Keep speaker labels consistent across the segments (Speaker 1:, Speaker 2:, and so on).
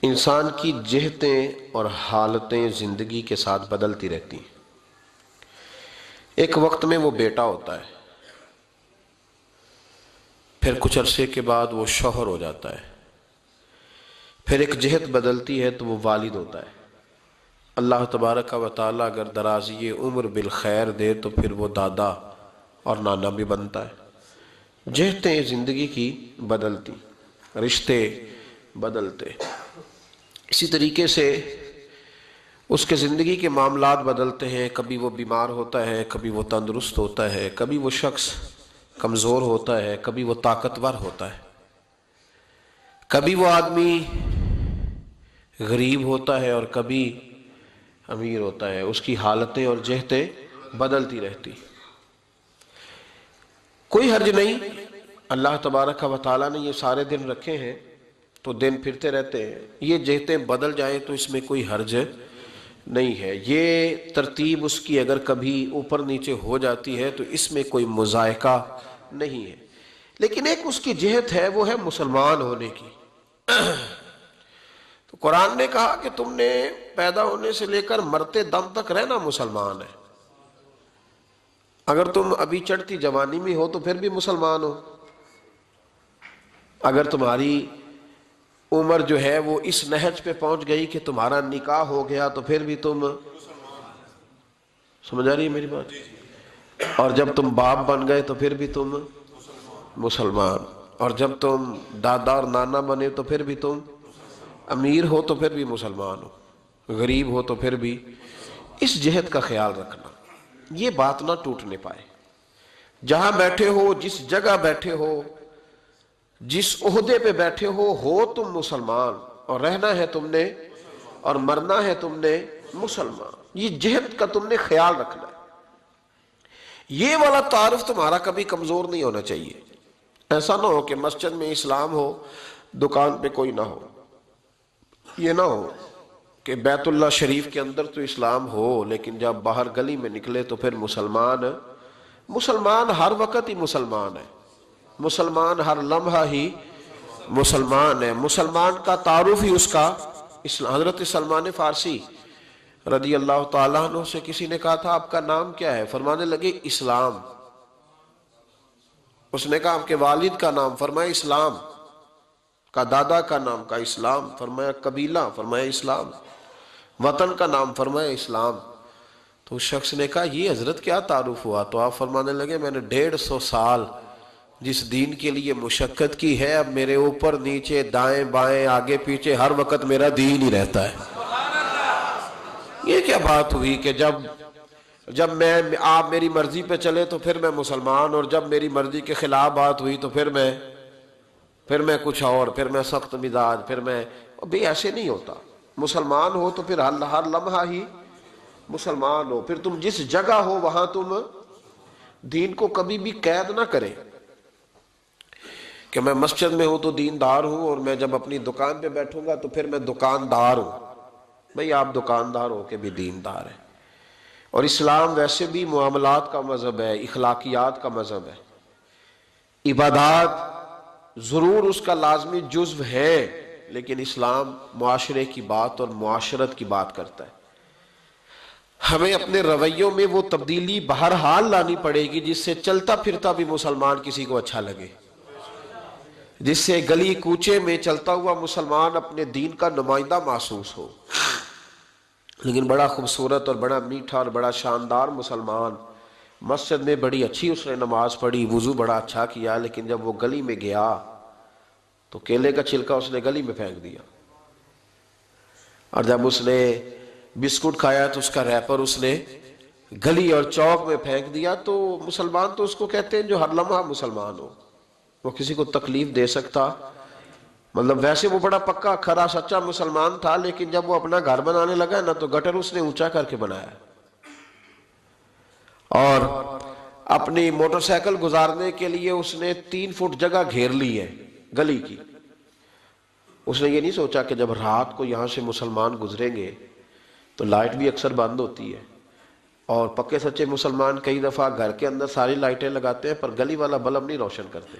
Speaker 1: انسان کی جہتیں اور حالتیں زندگی کے ساتھ بدلتی رہتی ہیں۔ ایک وقت میں وہ بیٹا ہوتا ہے، پھر کچھ عرصے کے بعد وہ شوہر ہو جاتا ہے، پھر ایک جہت بدلتی ہے تو وہ والد ہوتا ہے۔ اللہ تبارک و تعالیٰ اگر درازی عمر بالخیر دے تو پھر وہ دادا اور نانا بھی بنتا ہے۔ جہتیں زندگی کی بدلتی، رشتے بدلتے، اسی طریقے سے اس کے زندگی کے معاملات بدلتے ہیں۔ کبھی وہ بیمار ہوتا ہے، کبھی وہ تندرست ہوتا ہے، کبھی وہ شخص کمزور ہوتا ہے، کبھی وہ طاقتور ہوتا ہے، کبھی وہ آدمی غریب ہوتا ہے اور کبھی امیر ہوتا ہے۔ اس کی حالتیں اور جہتیں بدلتی رہتی۔ کوئی حرج نہیں، اللہ تبارک و تعالیٰ نے یہ سارے دن رکھے ہیں تو دن پھرتے رہتے ہیں، یہ جہتیں بدل جائیں تو اس میں کوئی حرج نہیں ہے۔ یہ ترتیب اس کی اگر کبھی اوپر نیچے ہو جاتی ہے تو اس میں کوئی مذائقہ نہیں ہے، لیکن ایک اس کی جہت ہے، وہ ہے مسلمان ہونے کی۔ تو قرآن نے کہا کہ تم نے پیدا ہونے سے لے کر مرتے دم تک رہنا مسلمان ہے۔ اگر تم ابھی چڑھتی جوانی میں ہو تو پھر بھی مسلمان ہو، اگر تمہاری عمر جو ہے وہ اس نہج پہ پہنچ گئی کہ تمہارا نکاح ہو گیا تو پھر بھی تم، سمجھ آ رہی ہے میری بات؟ اور جب تم باپ بن گئے تو پھر بھی تم مسلمان، اور جب تم دادا اور نانا بنے تو پھر بھی تم امیر ہو تو پھر بھی مسلمان ہو، غریب ہو تو پھر بھی۔ اس جہت کا خیال رکھنا، یہ بات نہ ٹوٹنے پائے۔ جہاں بیٹھے ہو، جس جگہ بیٹھے ہو، جس عہدے پہ بیٹھے ہو تم مسلمان، اور رہنا ہے تم نے اور مرنا ہے تم نے مسلمان۔ یہ جہت کا تم نے خیال رکھنا ہے۔ یہ والا تعارف تمہارا کبھی کمزور نہیں ہونا چاہیے۔ ایسا نہ ہو کہ مسجد میں اسلام ہو، دکان پہ کوئی نہ ہو۔ یہ نہ ہو کہ بیت اللہ شریف کے اندر تو اسلام ہو لیکن جب باہر گلی میں نکلے تو پھر مسلمان ہر وقت ہی مسلمان ہے، مسلمان ہر لمحہ ہی مسلمان ہے۔ مسلمان کا تعارف ہی اس کا اسلام۔ حضرت سلمان فارسی رضی اللہ تعالیٰ عنہ سے کسی نے کہا تھا آپ کا نام کیا ہے؟ فرمانے لگے اسلام۔ اس نے کہا آپ کے والد کا نام؟ فرمایا اسلام۔ کا دادا کا نام؟ کا اسلام۔ فرمایا قبیلہ؟ فرمایا اسلام۔ وطن کا نام؟ فرمایا اسلام۔ تو اس شخص نے کہا یہ حضرت کیا تعارف ہوا؟ تو آپ فرمانے لگے میں نے 150 سال جس دین کے لیے مشقت کی ہے، اب میرے اوپر نیچے دائیں بائیں آگے پیچھے ہر وقت میرا دین ہی رہتا ہے۔ یہ کیا بات ہوئی کہ جب آپ میری مرضی پہ چلے تو پھر میں مسلمان، اور جب میری مرضی کے خلاف بات ہوئی تو پھر میں کچھ اور، پھر میں سخت مزاج، پھر میں بھی ایسے نہیں ہوتا۔ مسلمان ہو تو پھر ہر لمحہ ہی مسلمان ہو۔ پھر تم جس جگہ ہو وہاں تم دین کو کبھی بھی قید نہ کرے کہ میں مسجد میں ہوں تو دیندار ہوں، اور میں جب اپنی دکان پہ بیٹھوں گا تو پھر میں دکاندار ہوں۔ بھئی آپ دکاندار ہو کے بھی دیندار ہیں۔ اور اسلام ویسے بھی معاملات کا مذہب ہے، اخلاقیات کا مذہب ہے۔ عبادات ضرور اس کا لازمی جزو ہے، لیکن اسلام معاشرے کی بات اور معاشرت کی بات کرتا ہے۔ ہمیں اپنے رویوں میں وہ تبدیلی بہرحال لانی پڑے گی جس سے چلتا پھرتا بھی مسلمان کسی کو اچھا لگے، جس سے گلی کوچے میں چلتا ہوا مسلمان اپنے دین کا نمائندہ محسوس ہو۔ لیکن بڑا خوبصورت اور بڑا میٹھا اور بڑا شاندار مسلمان، مسجد میں بڑی اچھی اس نے نماز پڑھی، وضو بڑا اچھا کیا، لیکن جب وہ گلی میں گیا تو کیلے کا چھلکا اس نے گلی میں پھینک دیا، اور جب اس نے بسکٹ کھایا تو اس کا ریپر اس نے گلی اور چوک میں پھینک دیا۔ تو مسلمان تو اس کو کہتے ہیں جو ہر لمحہ مسلمان ہو، وہ کسی کو تکلیف دے سکتا، مطلب ویسے وہ بڑا پکا کھرا سچا مسلمان تھا، لیکن جب وہ اپنا گھر بنانے لگا نا تو گٹر اس نے اونچا کر کے بنایا، اور اپنی موٹر سائیکل گزارنے کے لیے اس نے 3 فٹ جگہ گھیر لی ہے گلی کی۔ اس نے یہ نہیں سوچا کہ جب رات کو یہاں سے مسلمان گزریں گے تو لائٹ بھی اکثر بند ہوتی ہے، اور پکے سچے مسلمان کئی دفعہ گھر کے اندر ساری لائٹیں لگاتے ہیں پر گلی والا بلب نہیں روشن کرتے،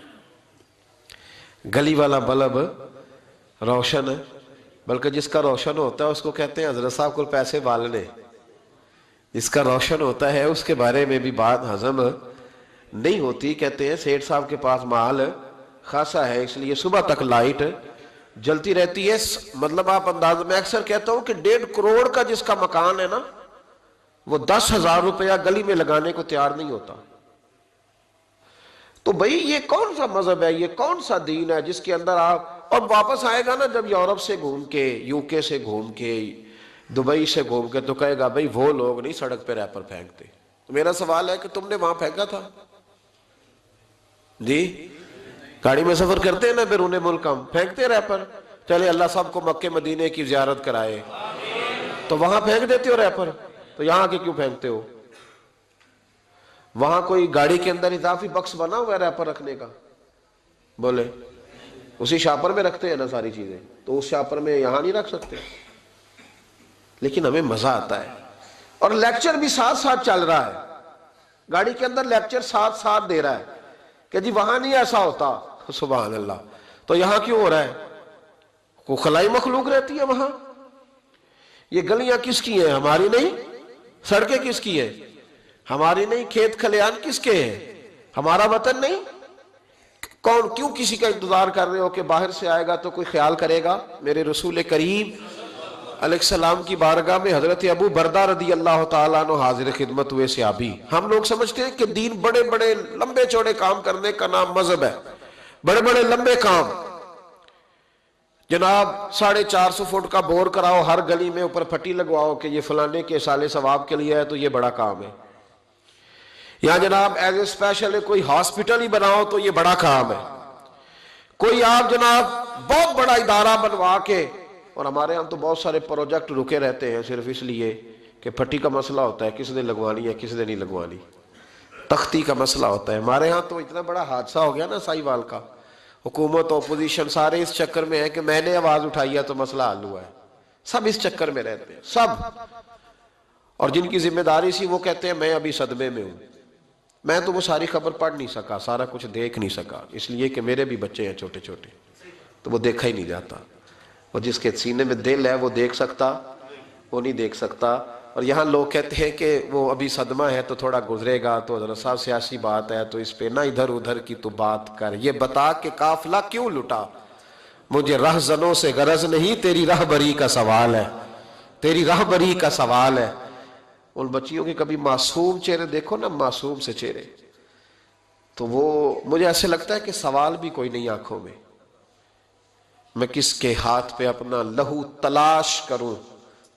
Speaker 1: گلی والا بلب روشن بلکہ جس کا روشن ہوتا ہے اس کو کہتے ہیں حضرت صاحب کو پیسے والنے. جس کا روشن ہوتا ہے اس کے بارے میں بھی بات ہضم نہیں ہوتی. کہتے ہیں سیٹھ صاحب کے پاس مال خاصا ہے اس لیے صبح تک لائٹ جلتی رہتی ہے. مطلب آپ انداز میں اکثر کہتا ہوں کہ 1.5 کروڑ کا جس کا مکان ہے نا وہ 10,000 روپیہ گلی میں لگانے کو تیار نہیں ہوتا. تو بھئی یہ کون سا مذہب ہے, یہ کون سا دین ہے جس کے اندر آپ, اور واپس آئے گا نا جب یورپ سے گھوم کے, یو کے سے گھوم کے, دبئی سے گھوم کے, تو کہے گا بھئی وہ لوگ نہیں سڑک پہ ریپر پھینکتے. تو میرا سوال ہے کہ تم نے وہاں پھینکا تھا جی؟ گاڑی میں سفر کرتے ہیں نا بیرون ملک, ہم پھینکتے ریپر. چلے اللہ سب کو مکے مدینے کی زیارت کرائے, تو وہاں پھینک دیتے ہو ریپر, تو یہاں کے کیوں پھینکتے ہو؟ وہاں کوئی گاڑی کے اندر اضافی بکس بنا ہوا ہے ریپر رکھنے کا؟ بولے اسی شاپر میں رکھتے ہیں نا ساری چیزیں, تو اس شاپر میں یہاں نہیں رکھ سکتے. لیکن ہمیں مزہ آتا ہے, اور لیکچر بھی ساتھ ساتھ چل رہا ہے, گاڑی کے اندر لیکچر ساتھ ساتھ دے رہا ہے کہ جی وہاں نہیں ایسا ہوتا. سبحان اللہ. تو یہاں کیوں ہو رہا ہے؟ کوئی خلائی مخلوق رہتی ہے وہاں. یہ گلیاں کس کی ہیں؟ ہماری نہیں. سڑکیں کس کی ہیں؟ ہماری نہیں. کھیت کھلیان کس کے ہیں؟ ہمارا وطن نہیں. کون کیوں کسی کا انتظار کر رہے ہو کہ باہر سے آئے گا تو کوئی خیال کرے گا؟ میرے رسول کریم علیہ السلام کی بارگاہ میں حضرت ابو بردہ رضی اللہ تعالیٰ عنہ حاضر خدمت ہوئے صحابی. ہم لوگ سمجھتے ہیں کہ دین بڑے بڑے لمبے چوڑے کام کرنے کا نام مذہب ہے, بڑے بڑے لمبے کام. جناب 450 فٹ کا بور کراؤ, ہر گلی میں اوپر پھٹی لگواؤ کہ یہ فلانے کے سالے ثواب کے لیے ہے, تو یہ بڑا کام ہے. یا جناب ایز اے اسپیشل کوئی ہاسپٹل ہی بناؤ تو یہ بڑا کام ہے. کوئی آپ جناب بہت بڑا ادارہ بنوا کے, اور ہمارے ہاں تو بہت سارے پروجیکٹ رکے رہتے ہیں صرف اس لیے کہ پھٹی کا مسئلہ ہوتا ہے, کس نے لگوانی ہے کس نے نہیں لگوانی, تختی کا مسئلہ ہوتا ہے. ہمارے ہاں تو اتنا بڑا حادثہ ہو گیا نا سائی وال کا, حکومت اپوزیشن سارے اس چکر میں ہے کہ میں نے آواز اٹھائی ہے تو مسئلہ حل ہوا ہے. سب اس چکر میں رہتے ہیں سب, اور جن کی ذمہ داری سی وہ کہتے ہیں میں ابھی صدمے میں ہوں. میں تو وہ ساری خبر پڑھ نہیں سکا, سارا کچھ دیکھ نہیں سکا, اس لیے کہ میرے بھی بچے ہیں چھوٹے چھوٹے, تو وہ دیکھا ہی نہیں جاتا. اور جس کے سینے میں دل ہے وہ دیکھ سکتا, وہ نہیں دیکھ سکتا. اور یہاں لوگ کہتے ہیں کہ وہ ابھی صدمہ ہے تو تھوڑا گزرے گا, تو حضرت صاحب سیاسی بات ہے تو اس پہ نہ ادھر ادھر کی تو بات کر, یہ بتا کہ قافلہ کیوں لٹا. مجھے رہزنوں سے غرض نہیں, تیری رہبری کا سوال ہے, تیری رہبری کا سوال ہے. ان بچیوں کے کبھی معصوم چہرے دیکھو نا, معصوم سے چہرے, تو وہ مجھے ایسے لگتا ہے کہ سوال بھی کوئی نہیں آنکھوں میں. میں کس کے ہاتھ پہ اپنا لہو تلاش کروں,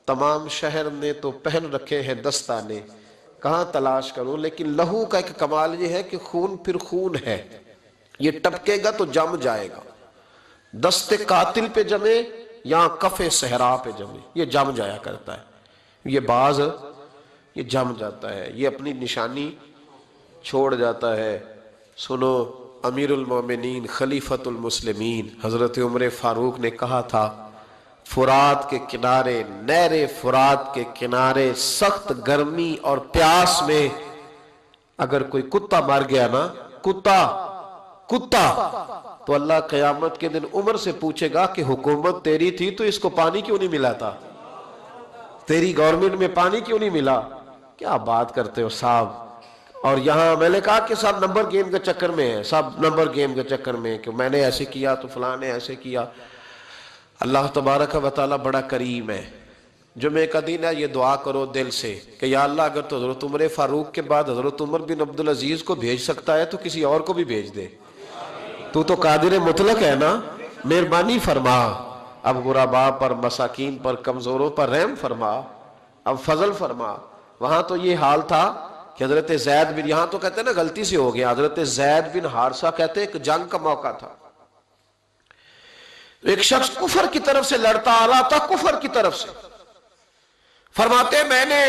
Speaker 1: تمام شہر نے تو پہن رکھے ہیں دستانے, کہاں تلاش کروں. لیکن لہو کا ایک کمال یہ ہے کہ خون پھر خون ہے, یہ ٹپکے گا تو جم جائے گا. دست قاتل پہ جمے یا کف صحرا پہ جمے, یہ جم جایا کرتا ہے. یہ باز یہ جم جاتا ہے, یہ اپنی نشانی چھوڑ جاتا ہے. سنو, امیر المومنین خلیفۃ المسلمین حضرت عمر فاروق نے کہا تھا, فرات کے کنارے, نہر فرات کے کنارے سخت گرمی اور پیاس میں اگر کوئی کتا مر گیا نا, کتا تو اللہ قیامت کے دن عمر سے پوچھے گا کہ حکومت تیری تھی تو اس کو پانی کیوں نہیں ملا تھا, تیری گورنمنٹ میں پانی کیوں نہیں ملا. کیا بات کرتے ہو صاحب. اور یہاں میں نے کہا کہ سب نمبر گیم کے چکر میں ہیں, سب نمبر گیم کے چکر میں, کہ میں نے ایسے کیا تو فلاں نے ایسے کیا. اللہ تبارک و تعالیٰ بڑا کریم ہے. جمعہ کا دن ہے, یہ دعا کرو دل سے کہ یا اللہ اگر تو حضرت عمر فاروق کے بعد حضرت عمر بن عبدالعزیز کو بھیج سکتا ہے تو کسی اور کو بھی بھیج دے. تو قادر مطلق ہے نا, مہربانی فرما, اب غرباء پر, مساکین پر, کمزوروں پر رحم فرما, اب فضل فرما. وہاں تو یہ حال تھا کہ حضرت زید بن, یہاں تو کہتے ہیں نا غلطی سے ہو گیا, حضرت زید بن حارثہ کہتے ہیں ایک جنگ کا موقع تھا, ایک شخص کفر کی طرف سے لڑتا آ رہا تھا, کفر کی طرف سے. فرماتے میں نے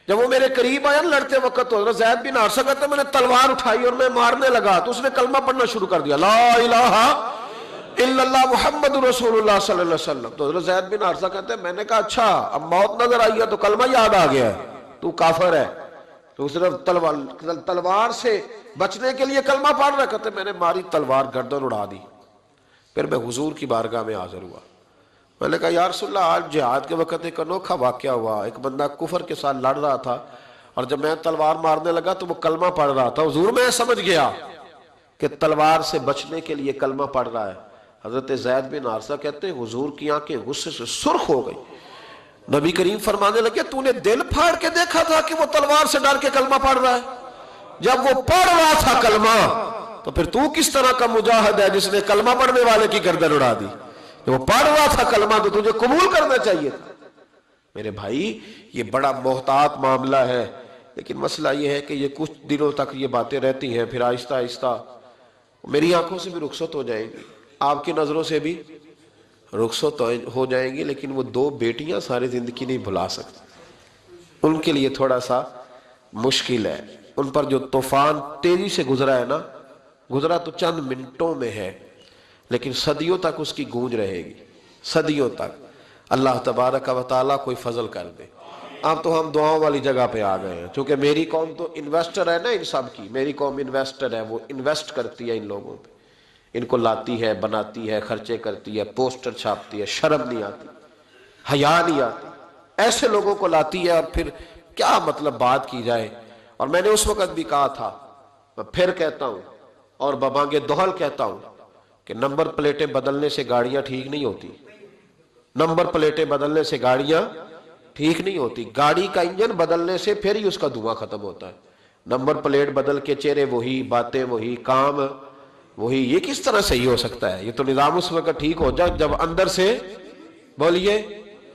Speaker 1: جب وہ میرے قریب آیا لڑتے وقت, تو حضرت زید بن حارثہ کہتے میں نے تلوار اٹھائی اور میں مارنے لگا, تو اس نے کلمہ پڑھنا شروع کر دیا, لا الہ الا اللہ محمد رسول اللہ صلی اللہ علیہ وسلم. تو حضرت زید بن حارثہ کہتے ہیں میں نے کہا اچھا اب موت نظر آئی ہے تو کلمہ یاد آ گیا ہے, تو کافر ہے. تو اس نے تلوار سے بچنے کے لیے کلمہ پڑھ رہا, کہتے میں نے ماری تلوار گردن اڑا دی. پھر میں حضور کی بارگاہ میں حاضر ہوا. میں نے کہا یا رسول اللہ آج جہاد کے وقت ایک انوکھا واقعہ ہوا. ایک بندہ کفر کے ساتھ لڑ رہا تھا اور جب میں تلوار مارنے لگا تو وہ کلمہ پڑھ رہا تھا. حضور میں سمجھ گیا کہ تلوار سے بچنے کے لیے کلمہ پڑھ رہا ہے. حضرت زید بن حارثہ کہتے ہیں حضور کی آنکھیں غصے سے سرخ ہو گئی. نبی کریم فرمانے لگے تو نے دل پھاڑ کے دیکھا تھا کہ وہ تلوار سے ڈر کے کلمہ پڑھ رہا ہے؟ جب وہ پڑھ رہا تھا کلمہ تو پھر تو کس طرح کا مجاہد ہے جس نے کلمہ پڑھنے والے کی گردن اڑا دی؟ وہ پڑھ رہا تھا کلمہ تو تجھے قبول کرنا چاہیے تھا. میرے بھائی یہ بڑا محتاط معاملہ ہے، لیکن مسئلہ یہ ہے کہ یہ کچھ دنوں تک یہ باتیں رہتی ہیں، پھر آہستہ آہستہ میری آنکھوں سے بھی رخصت ہو جائیں گی، آپ کی نظروں سے بھی رخصت ہو جائیں گی، لیکن وہ 2 بیٹیاں ساری زندگی نہیں بھلا سکتی. ان کے لیے تھوڑا سا مشکل ہے. ان پر جو طوفان تیزی سے گزرا ہے نا، گزرا تو چند منٹوں میں ہے لیکن صدیوں تک اس کی گونج رہے گی، صدیوں تک. اللہ تبارک و تعالیٰ کوئی فضل کر دے. اب تو ہم دعاؤں والی جگہ پہ آ گئے ہیں، چونکہ میری قوم تو انویسٹر ہے نا ان سب کی. میری قوم انویسٹر ہے، وہ انویسٹ کرتی ہے ان لوگوں پہ، ان کو لاتی ہے، بناتی ہے، خرچے کرتی ہے، پوسٹر چھاپتی ہے، شرم نہیں آتی، حیا نہیں آتی، ایسے لوگوں کو لاتی ہے. اور پھر کیا مطلب بات کی جائے. اور میں نے اس وقت بھی کہا تھا، میں پھر کہتا ہوں اور ببانگ دہل کہتا ہوں کہ نمبر پلیٹیں بدلنے سے گاڑیاں ٹھیک نہیں ہوتی. نمبر پلیٹیں بدلنے سے گاڑیاں ٹھیک نہیں ہوتی. گاڑی کا انجن بدلنے سے پھر ہی اس کا دھواں ختم ہوتا ہے. نمبر پلیٹ بدل کے چہرے وہی، باتیں وہی، کام وہی، یہ کس طرح صحیح ہو سکتا ہے؟ یہ تو نظام اس وقت ٹھیک ہو جائے جب اندر سے بولیے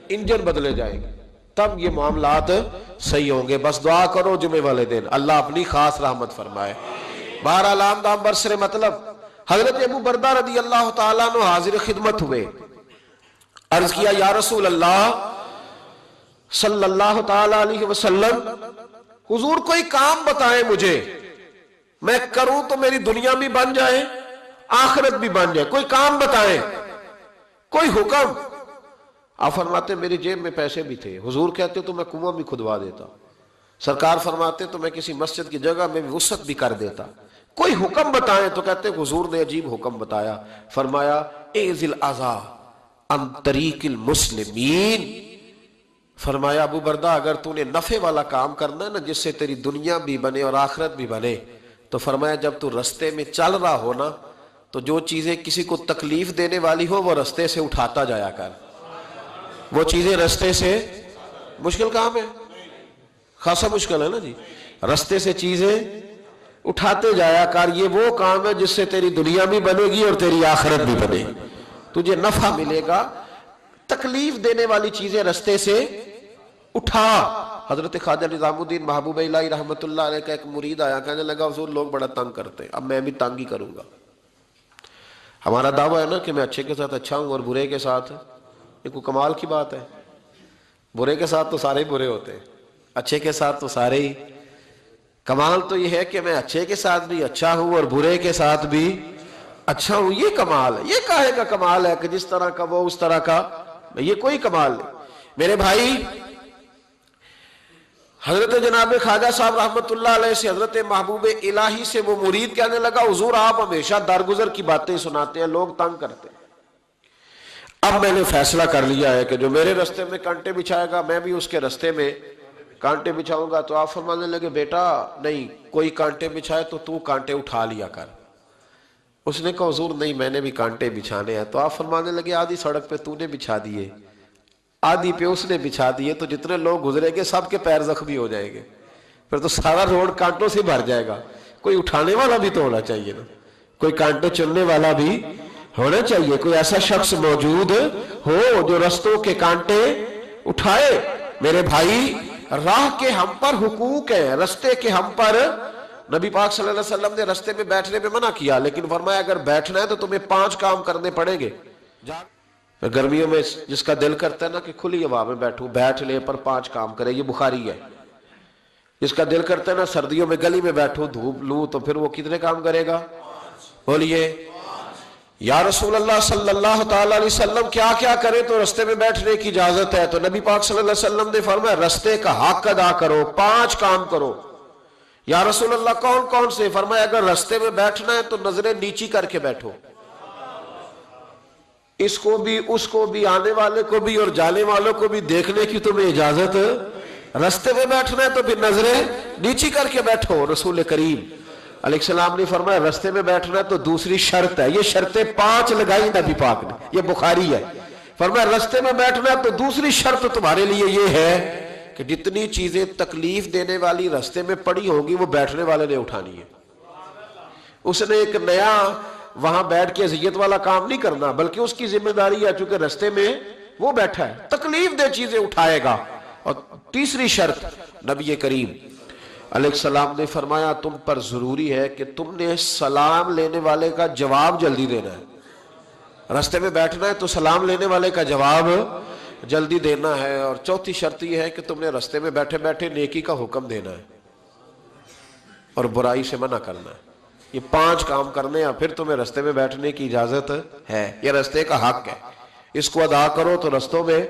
Speaker 1: انجن بدلے جائیں گے، تب یہ معاملات صحیح ہوں گے. بس دعا کرو جمعے والے دن اللہ اپنی خاص رحمت فرمائے. بہرحال عام برسر مطلب حضرت ابو بردہ رضی اللہ تعالیٰ عنہ حاضر خدمت ہوئے. عرض کیا یا رسول اللہ صلی اللہ تعالیٰ علیہ وسلم، حضور کوئی کام بتائیں مجھے، میں کروں تو میری دنیا بھی بن جائے آخرت بھی بن جائے. کوئی کام بتائیں، کوئی حکم. آپ فرماتے میری جیب میں پیسے بھی تھے. حضور کہتے تو میں کنواں بھی کھدوا دیتا. سرکار فرماتے تو میں کسی مسجد کی جگہ میں وسعت بھی کر دیتا. کوئی حکم بتائیں تو کہتے حضور نے عجیب حکم بتایا. فرمایا اعزل الاذی عن طریق المسلمین. فرمایا ابو بردہ اگر تو نے نفع والا کام کرنا ہے نا جس سے تیری دنیا بھی بنے اور آخرت بھی بنے، تو فرمایا جب تو رستے میں چل رہا ہو نا تو جو چیزیں کسی کو تکلیف دینے والی ہو وہ رستے سے اٹھاتا جایا کر. وہ چیزیں رستے سے، مشکل کام ہے، خاصا مشکل ہے نا جی. رستے سے چیزیں اٹھاتے جایا کر. یہ وہ کام ہے جس سے تیری دنیا بھی بنے گی اور تیری آخرت بھی بنے گی، تجھے نفع ملے گا. تکلیف دینے والی چیزیں رستے سے اٹھا. حضرت خواجہ نظام الدین محبوب الہی رحمت اللہ علیہ کا ایک مرید آیا، کہنے لگا حضور لوگ بڑا تنگ کرتے ہیں، اب میں بھی تنگ ہی کروں گا. ہمارا دعویٰ ہے نا کہ میں اچھے کے ساتھ اچھا ہوں اور برے کے ساتھ، یہ کوئی کمال کی بات ہے. برے کے ساتھ تو سارے برے ہوتے ہیں، اچھے کے ساتھ تو سارے ہی. کمال تو یہ ہے کہ میں اچھے کے ساتھ بھی اچھا ہوں اور برے کے ساتھ بھی اچھا ہوں. یہ کمال ہے. یہ کاہے کا کمال ہے کہ جس طرح کا وہ اس طرح کا؟ یہ کوئی کمال نہیں. میرے بھائی حضرت جناب خواجہ صاحب رحمت اللہ علیہ سے حضرت محبوب الہی سے وہ مرید کہنے لگا حضور آپ ہمیشہ درگزر کی باتیں سناتے ہیں، لوگ تنگ کرتے ہیں. اب میں نے فیصلہ کر لیا ہے کہ جو میرے رستے میں کانٹے بچھائے گا میں بھی اس کے رستے میں کانٹے بچھاؤں گا. تو آپ فرمانے لگے بیٹا نہیں، کوئی کانٹے بچھائے تو کانٹے اٹھا لیا کر. اس نے کہا حضور نہیں میں نے بھی کانٹے بچھانے ہیں. تو آپ فرمانے لگے آدھی سڑک پہ تو نے بچھا دیے، آدھی پہ اس نے بچھا دیے، تو جتنے لوگ گزرے گے سب کے پیر زخمی ہو جائیں گے، پھر تو سارا روڈ کانٹوں سے بھر جائے گا. کوئی اٹھانے والا بھی تو ہونا چاہیے نا، کوئی کانٹے چننے والا بھی ہونا چاہیے. کوئی ایسا شخص موجود ہو جو رستوں کے کانٹے اٹھائے. میرے بھائی راہ کے ہم پر حقوق ہیں، رستے کے ہم پر. نبی پاک صلی اللہ علیہ وسلم نے رستے میں بیٹھنے میں منع کیا، لیکن فرمایا اگر بیٹھنا ہے تو تمہیں 5 کام کرنے پڑیں گے. گرمیوں میں جس کا دل کرتا ہے نا کہ کھلی ہوا میں بیٹھوں، بیٹھ لے پر 5 کام کرے، یہ بخاری ہے. جس کا دل کرتا ہے نا سردیوں میں گلی میں بیٹھوں دھوپ لوں، تو پھر وہ کتنے کام کرے گا؟ بولیے یا رسول اللہ صلی اللہ تعالی علیہ وسلم کیا کیا کرے تو رستے میں بیٹھنے کی اجازت ہے؟ تو نبی پاک صلی اللہ علیہ وسلم نے فرمایا رستے کا حق ادا کرو، 5 کام کرو. یا رسول اللہ کون کون سے؟ فرمایا اگر رستے میں بیٹھنا ہے تو نظریں نیچی کر کے بیٹھو. اس کو بھی اس کو بھی آنے والے کو بھی اور جانے والوں کو بھی دیکھنے کی تمہیں اجازت. رستے میں بیٹھنا ہے تو پھر نظریں نیچی کر کے بیٹھو. رسول کریم علیہ السلام نے فرمایا رستے میں بیٹھنا ہے تو دوسری شرط ہے. یہ شرطیں 5 لگائی نبی پاک نے, یہ بخاری ہے. فرمایا رستے میں بیٹھنا ہے تو دوسری شرط تمہارے لیے یہ ہے کہ جتنی چیزیں تکلیف دینے والی رستے میں پڑی ہوگی وہ بیٹھنے والے نے اٹھانی ہے. اس نے ایک نیا وہاں بیٹھ کے اذیت والا کام نہیں کرنا, بلکہ اس کی ذمہ داری ہے چونکہ رستے میں وہ بیٹھا ہے تکلیف دہ چیزیں اٹھائے گا. اور تیسری شرط نبی کریم علیہ السلام نے فرمایا تم پر ضروری ہے کہ تم نے سلام لینے والے کا جواب جلدی دینا ہے. رستے میں بیٹھنا ہے تو سلام لینے والے کا جواب جلدی دینا ہے. اور چوتھی شرط یہ ہے کہ تم نے رستے میں بیٹھے بیٹھے نیکی کا حکم دینا ہے اور برائی سے منع کرنا ہے. یہ 5 کام کرنے ہیں پھر تمہیں رستے میں بیٹھنے کی اجازت ہے. یہ رستے کا حق ہے, اس کو ادا کرو تو رستوں میں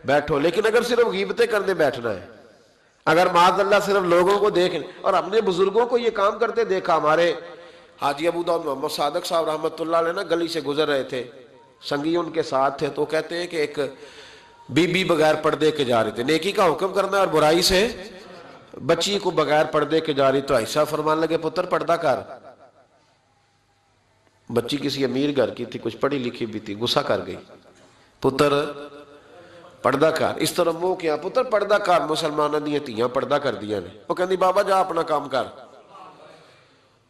Speaker 1: بیٹھو. لیکن اگر صرف غیبتیں کرنے بیٹھنا ہے, اگر معاذ اللہ صرف لوگوں کو دیکھیں, اور ہم نے بزرگوں کو یہ کام کرتے دیکھا. ہمارے حاجی ابو داؤد محمد صادق صاحب رحمۃ اللہ علیہ نا گلی سے گزر رہے تھے, سنگی ان کے ساتھ تھے, تو کہتے ہیں کہ ایک بی بی بغیر پردے کے جا رہے تھے. نیکی کا حکم کرنا اور برائی سے بچی کو بغیر پردے کے جا رہی, تو ایسا فرمان لگے پتر پردہ کر. بچی کسی امیر گھر کی تھی, کچھ پڑھی لکھی بھی تھی, غصہ کر گئی, پتر پردہ کر. اس طرح وہ کیا پتر پردہ کر, مسلمانوں دیا تیاں پردہ کر دیا نے. وہ کہنی بابا جا اپنا کام کر.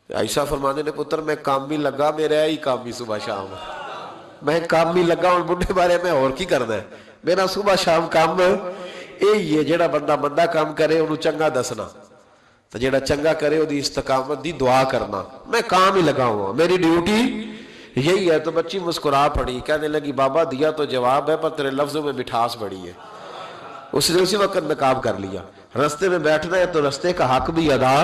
Speaker 1: ایسا فرمانے نے پتر میں کام بھی لگا, میرا ہی کام بھی صبح شام, میں کام بھی لگا اور بڑھے بارے میں اور کی کرنا ہے, میرا صبح شام کام یہی ہے. جیڑا بندہ بندہ کام کرے انہوں چنگا دسنا, تو جیڑا چنگا کرے وہ دی استقامت دی دعا کرنا. میں کام ہی لگا ہوا, میری ڈیوٹی یہی ہے. تو بچی مسکرا پڑی, کہنے لگی بابا دیا تو جواب ہے پر تیرے لفظوں میں مٹھاس بڑی ہے. اس نے اسی وقت نقاب کر لیا. رستے میں بیٹھنا ہے تو رستے کا حق بھی ادا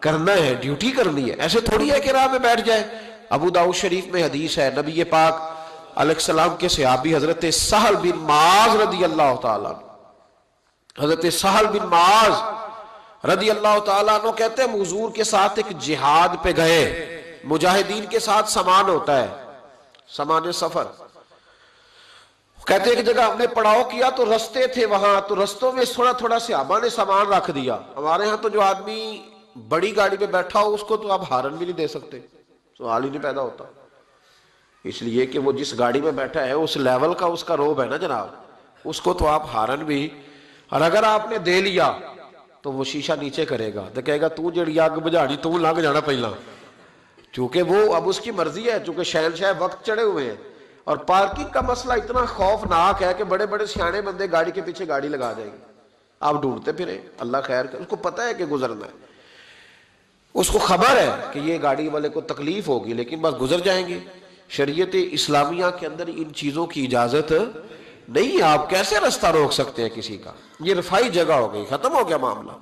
Speaker 1: کرنا ہے, ڈیوٹی کرنی ہے. ایسے تھوڑی ہے کہ راہ میں بیٹھ جائے. ابو داؤد شریف میں حدیث ہے, نبی پاک علیہ السلام کے صحابی حضرت سہل بن معاذ رضی اللہ تعالیٰ, حضرت سہل بن معاذ رضی اللہ تعالیٰ عنہ کہتے ہیں حضور کے ساتھ ایک جہاد پہ گئے. مجاہدین کے ساتھ سامان ہوتا ہے, سامان سفر. کہتے ہیں کہ جگہ ہم نے پڑاؤ کیا تو رستے تھے وہاں, تو رستوں میں تھوڑا تھوڑا صحابہ نے سامان رکھ دیا. ہمارے ہاں تو جو آدمی بڑی گاڑی پہ بیٹھا ہو اس کو تو آپ ہارن بھی نہیں دے سکتے, سوال ہی نہیں پیدا ہوتا. اس لیے کہ وہ جس گاڑی میں بیٹھا ہے اس لیول کا اس کا روب ہے نا جناب, اس کو تو آپ ہارن بھی, اور اگر آپ نے دے لیا تو وہ شیشہ نیچے کرے گا, تو کہے گا تو جڑی آگ بجھاڑی تو لنگ جانا پہلا. چونکہ وہ اب اس کی مرضی ہے, چونکہ شہنشاہ وقت چڑھے ہوئے ہیں. اور پارکنگ کا مسئلہ اتنا خوفناک ہے کہ بڑے بڑے سیانے بندے گاڑی کے پیچھے گاڑی لگا جائیں گے, آپ ڈھونڈتے پھریں. اللہ خیر کر, اس کو پتہ ہے کہ گزرنا ہے, اس کو خبر ہے کہ یہ گاڑی والے کو تکلیف ہوگی, لیکن بس گزر جائیں گے. شریعت اسلامیہ کے اندر ان چیزوں کی اجازت نہیں. آپ کیسے رستہ روک سکتے ہیں کسی کا؟ یہ رفائی جگہ ہو گئی, ختم ہو گیا معاملہ.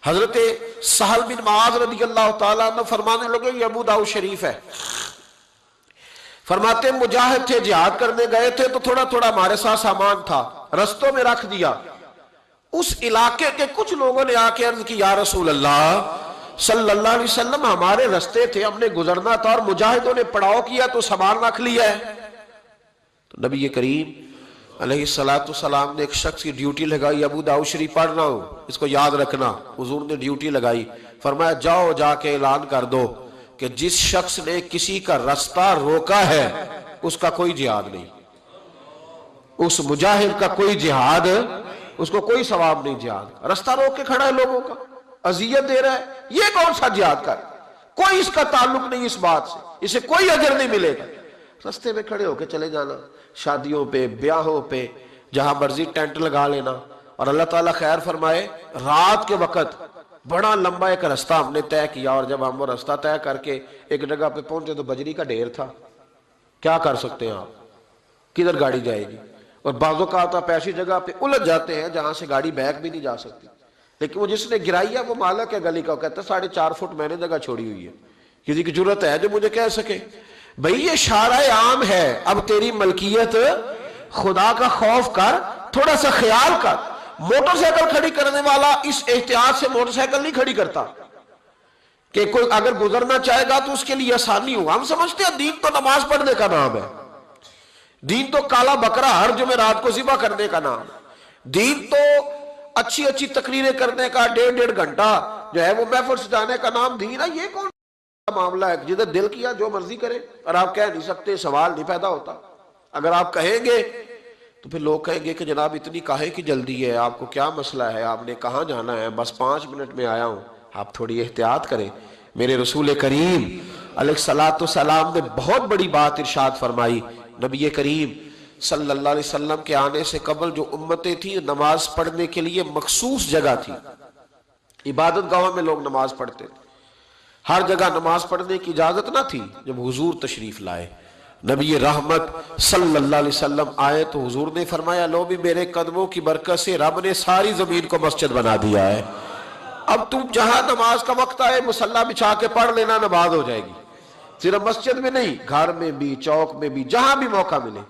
Speaker 1: حضرت سہل بن معاذ رضی اللہ تعالیٰ عنہ فرمانے لگے, یہ ابو داؤد شریف ہے, فرماتے مجاہد تھے, جہاد کرنے گئے تھے, تو تھوڑا تھوڑا ہمارے ساتھ سامان تھا, رستوں میں رکھ دیا. اس علاقے کے کچھ لوگوں نے آ کے عرض کی, یا رسول اللہ صلی اللہ علیہ وسلم ہمارے رستے تھے, ہم نے گزرنا تھا, اور مجاہدوں نے پڑاؤ کیا تو سامان رکھ لیا ہے. تو نبی کریم علیہ السلام نے ایک شخص کی ڈیوٹی لگائی, ابو داؤد شریف پڑھ رہا ہوں, اس کو یاد رکھنا. حضور نے ڈیوٹی لگائی, فرمایا جاؤ جا کے اعلان کر دو کہ جس شخص نے کسی کا رستہ روکا ہے اس کا کوئی جہاد نہیں, اس مجاہد کا کوئی جہاد, اس کو کوئی ثواب نہیں. جہاد رستہ روک کے کھڑا ہے, لوگوں کا اذیت دے رہا ہے, یہ کون سا جہاد کر؟ کوئی اس کا تعلق نہیں اس بات سے, اسے کوئی اجر نہیں ملے گا. رستے میں کھڑے ہو کے چلے جانا, شادیوں پہ بیاہوں پہ جہاں مرضی ٹینٹ لگا لینا. اور اللہ تعالیٰ خیر فرمائے, رات کے وقت بڑا لمبا ایک رستہ ہم نے طے کیا, اور جب ہم وہ رستہ طے کر کے ایک جگہ پہ پہنچے تو بجری کا ڈھیر تھا. کیا کر سکتے ہیں آپ, کدھر گاڑی جائے گی؟ اور بعضوں کا ہوتا ہے ایسی جگہ پہ الجھ جاتے ہیں جہاں سے گاڑی بیک بھی نہیں جا سکتی. لیکن وہ جس نے گرائی ہے وہ مالک ہے گلی کا, کہتا ہے 4.5 فٹ میں نے جگہ چھوڑی ہوئی ہے, کسی کی ضرورت ہے جو مجھے کہہ سکے بھئی یہ شارع عام ہے, اب تیری ملکیت, خدا کا خوف کر, تھوڑا سا خیال کر. موٹر سائیکل کھڑی کرنے والا اس احتیاط سے موٹر سائیکل نہیں کھڑی کرتا کہ کوئی اگر گزرنا چاہے گا تو اس کے لیے آسانی ہو. ہم سمجھتے ہیں دین تو نماز پڑھنے کا نام ہے, دین تو کالا بکرا ہر جمعرات کو ذبح کرنے کا نام ہے، دین تو اچھی اچھی تقریریں کرنے کا 1.5 گھنٹہ جو ہے وہ محفل سجانے کا نام دین ہے۔ یہ کون سا معاملہ ہے؟ جدھر دل کیا جو مرضی کرے، اور آپ کہہ نہیں سکتے، سوال نہیں پیدا ہوتا۔ اگر آپ کہیں گے تو پھر لوگ کہیں گے کہ جناب اتنی کاہے کی جلدی ہے، آپ کو کیا مسئلہ ہے، آپ نے کہاں جانا ہے، بس 5 منٹ میں آیا ہوں۔ آپ تھوڑی احتیاط کریں۔ میرے رسول کریم علیہ السلام نے بہت بڑی بات ارشاد فرمائی۔ نبی کریم صلی اللہ علیہ وسلم کے آنے سے قبل جو امتیں تھیں نماز پڑھنے کے لیے مخصوص جگہ تھی، عبادت گاہوں میں لوگ نماز پڑھتے تھے، ہر جگہ نماز پڑھنے کی اجازت نہ تھی۔ جب حضور تشریف لائے، نبی رحمت صلی اللہ علیہ وسلم آئے تو حضور نے فرمایا لو بھی میرے قدموں کی برکت سے رب نے ساری زمین کو مسجد بنا دیا ہے، اب تم جہاں نماز کا وقت آئے مصلی بچھا کے پڑھ لینا، نماز ہو جائے گی۔ صرف مسجد میں نہیں، گھر میں بھی، چوک میں بھی، جہاں بھی موقع ملے۔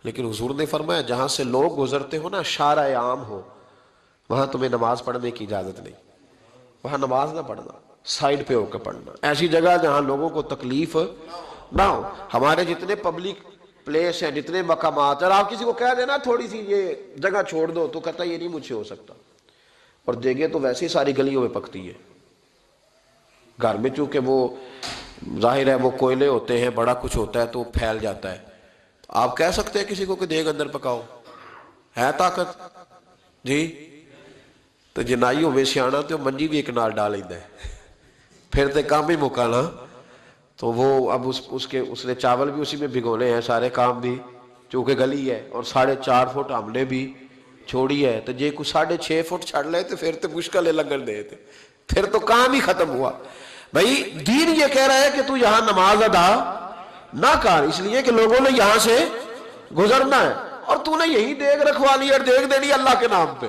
Speaker 1: لیکن حضور نے فرمایا جہاں سے لوگ گزرتے ہو نا، شارع عام ہو، وہاں تمہیں نماز پڑھنے کی اجازت نہیں، وہاں نماز نہ پڑھنا، سائیڈ پہ ہو کے پڑھنا، ایسی جگہ جہاں لوگوں کو تکلیف نہ ہو۔ ہمارے جتنے پبلک پلیس ہیں، جتنے مقامات، اور آپ کسی کو کہہ دینا تھوڑی سی یہ جگہ چھوڑ دو تو کہتا ہے یہ نہیں مجھ سے ہو سکتا، اور جگہ تو ویسے ہی ساری گلیوں میں پکتی ہے۔ گھر میں چونکہ وہ ظاہر ہے وہ کوئلے ہوتے ہیں، بڑا کچھ ہوتا ہے تو پھیل جاتا ہے۔ آپ کہہ سکتے ہیں کسی کو کہ دیگ اندر پکاؤ، ہے طاقت جی؟ تو جنائی ہوئے سیاح تو منجی بھی ایک نال ڈال لیتا ہے، پھر تو کام ہی مکانا۔ تو وہ اب اس نے چاول بھی اسی میں بھگونے ہیں، سارے کام بھی، چونکہ گلی ہے، اور 4.5 فٹ ہم نے بھی چھوڑی ہے، تو جے کوئی 6.5 فٹ چھڑ لے تو پھر تو مشکل ہے لگن دے تھے، پھر تو کام ہی ختم ہوا۔ بھائی دین یہ کہہ رہا ہے کہ تو یہاں نماز ادا نہ کر، اس لیے کہ لوگوں نے یہاں سے گزرنا ہے، اور تو نے یہی دیگ رکھوا لی اور دیگ دینی اللہ کے نام پہ،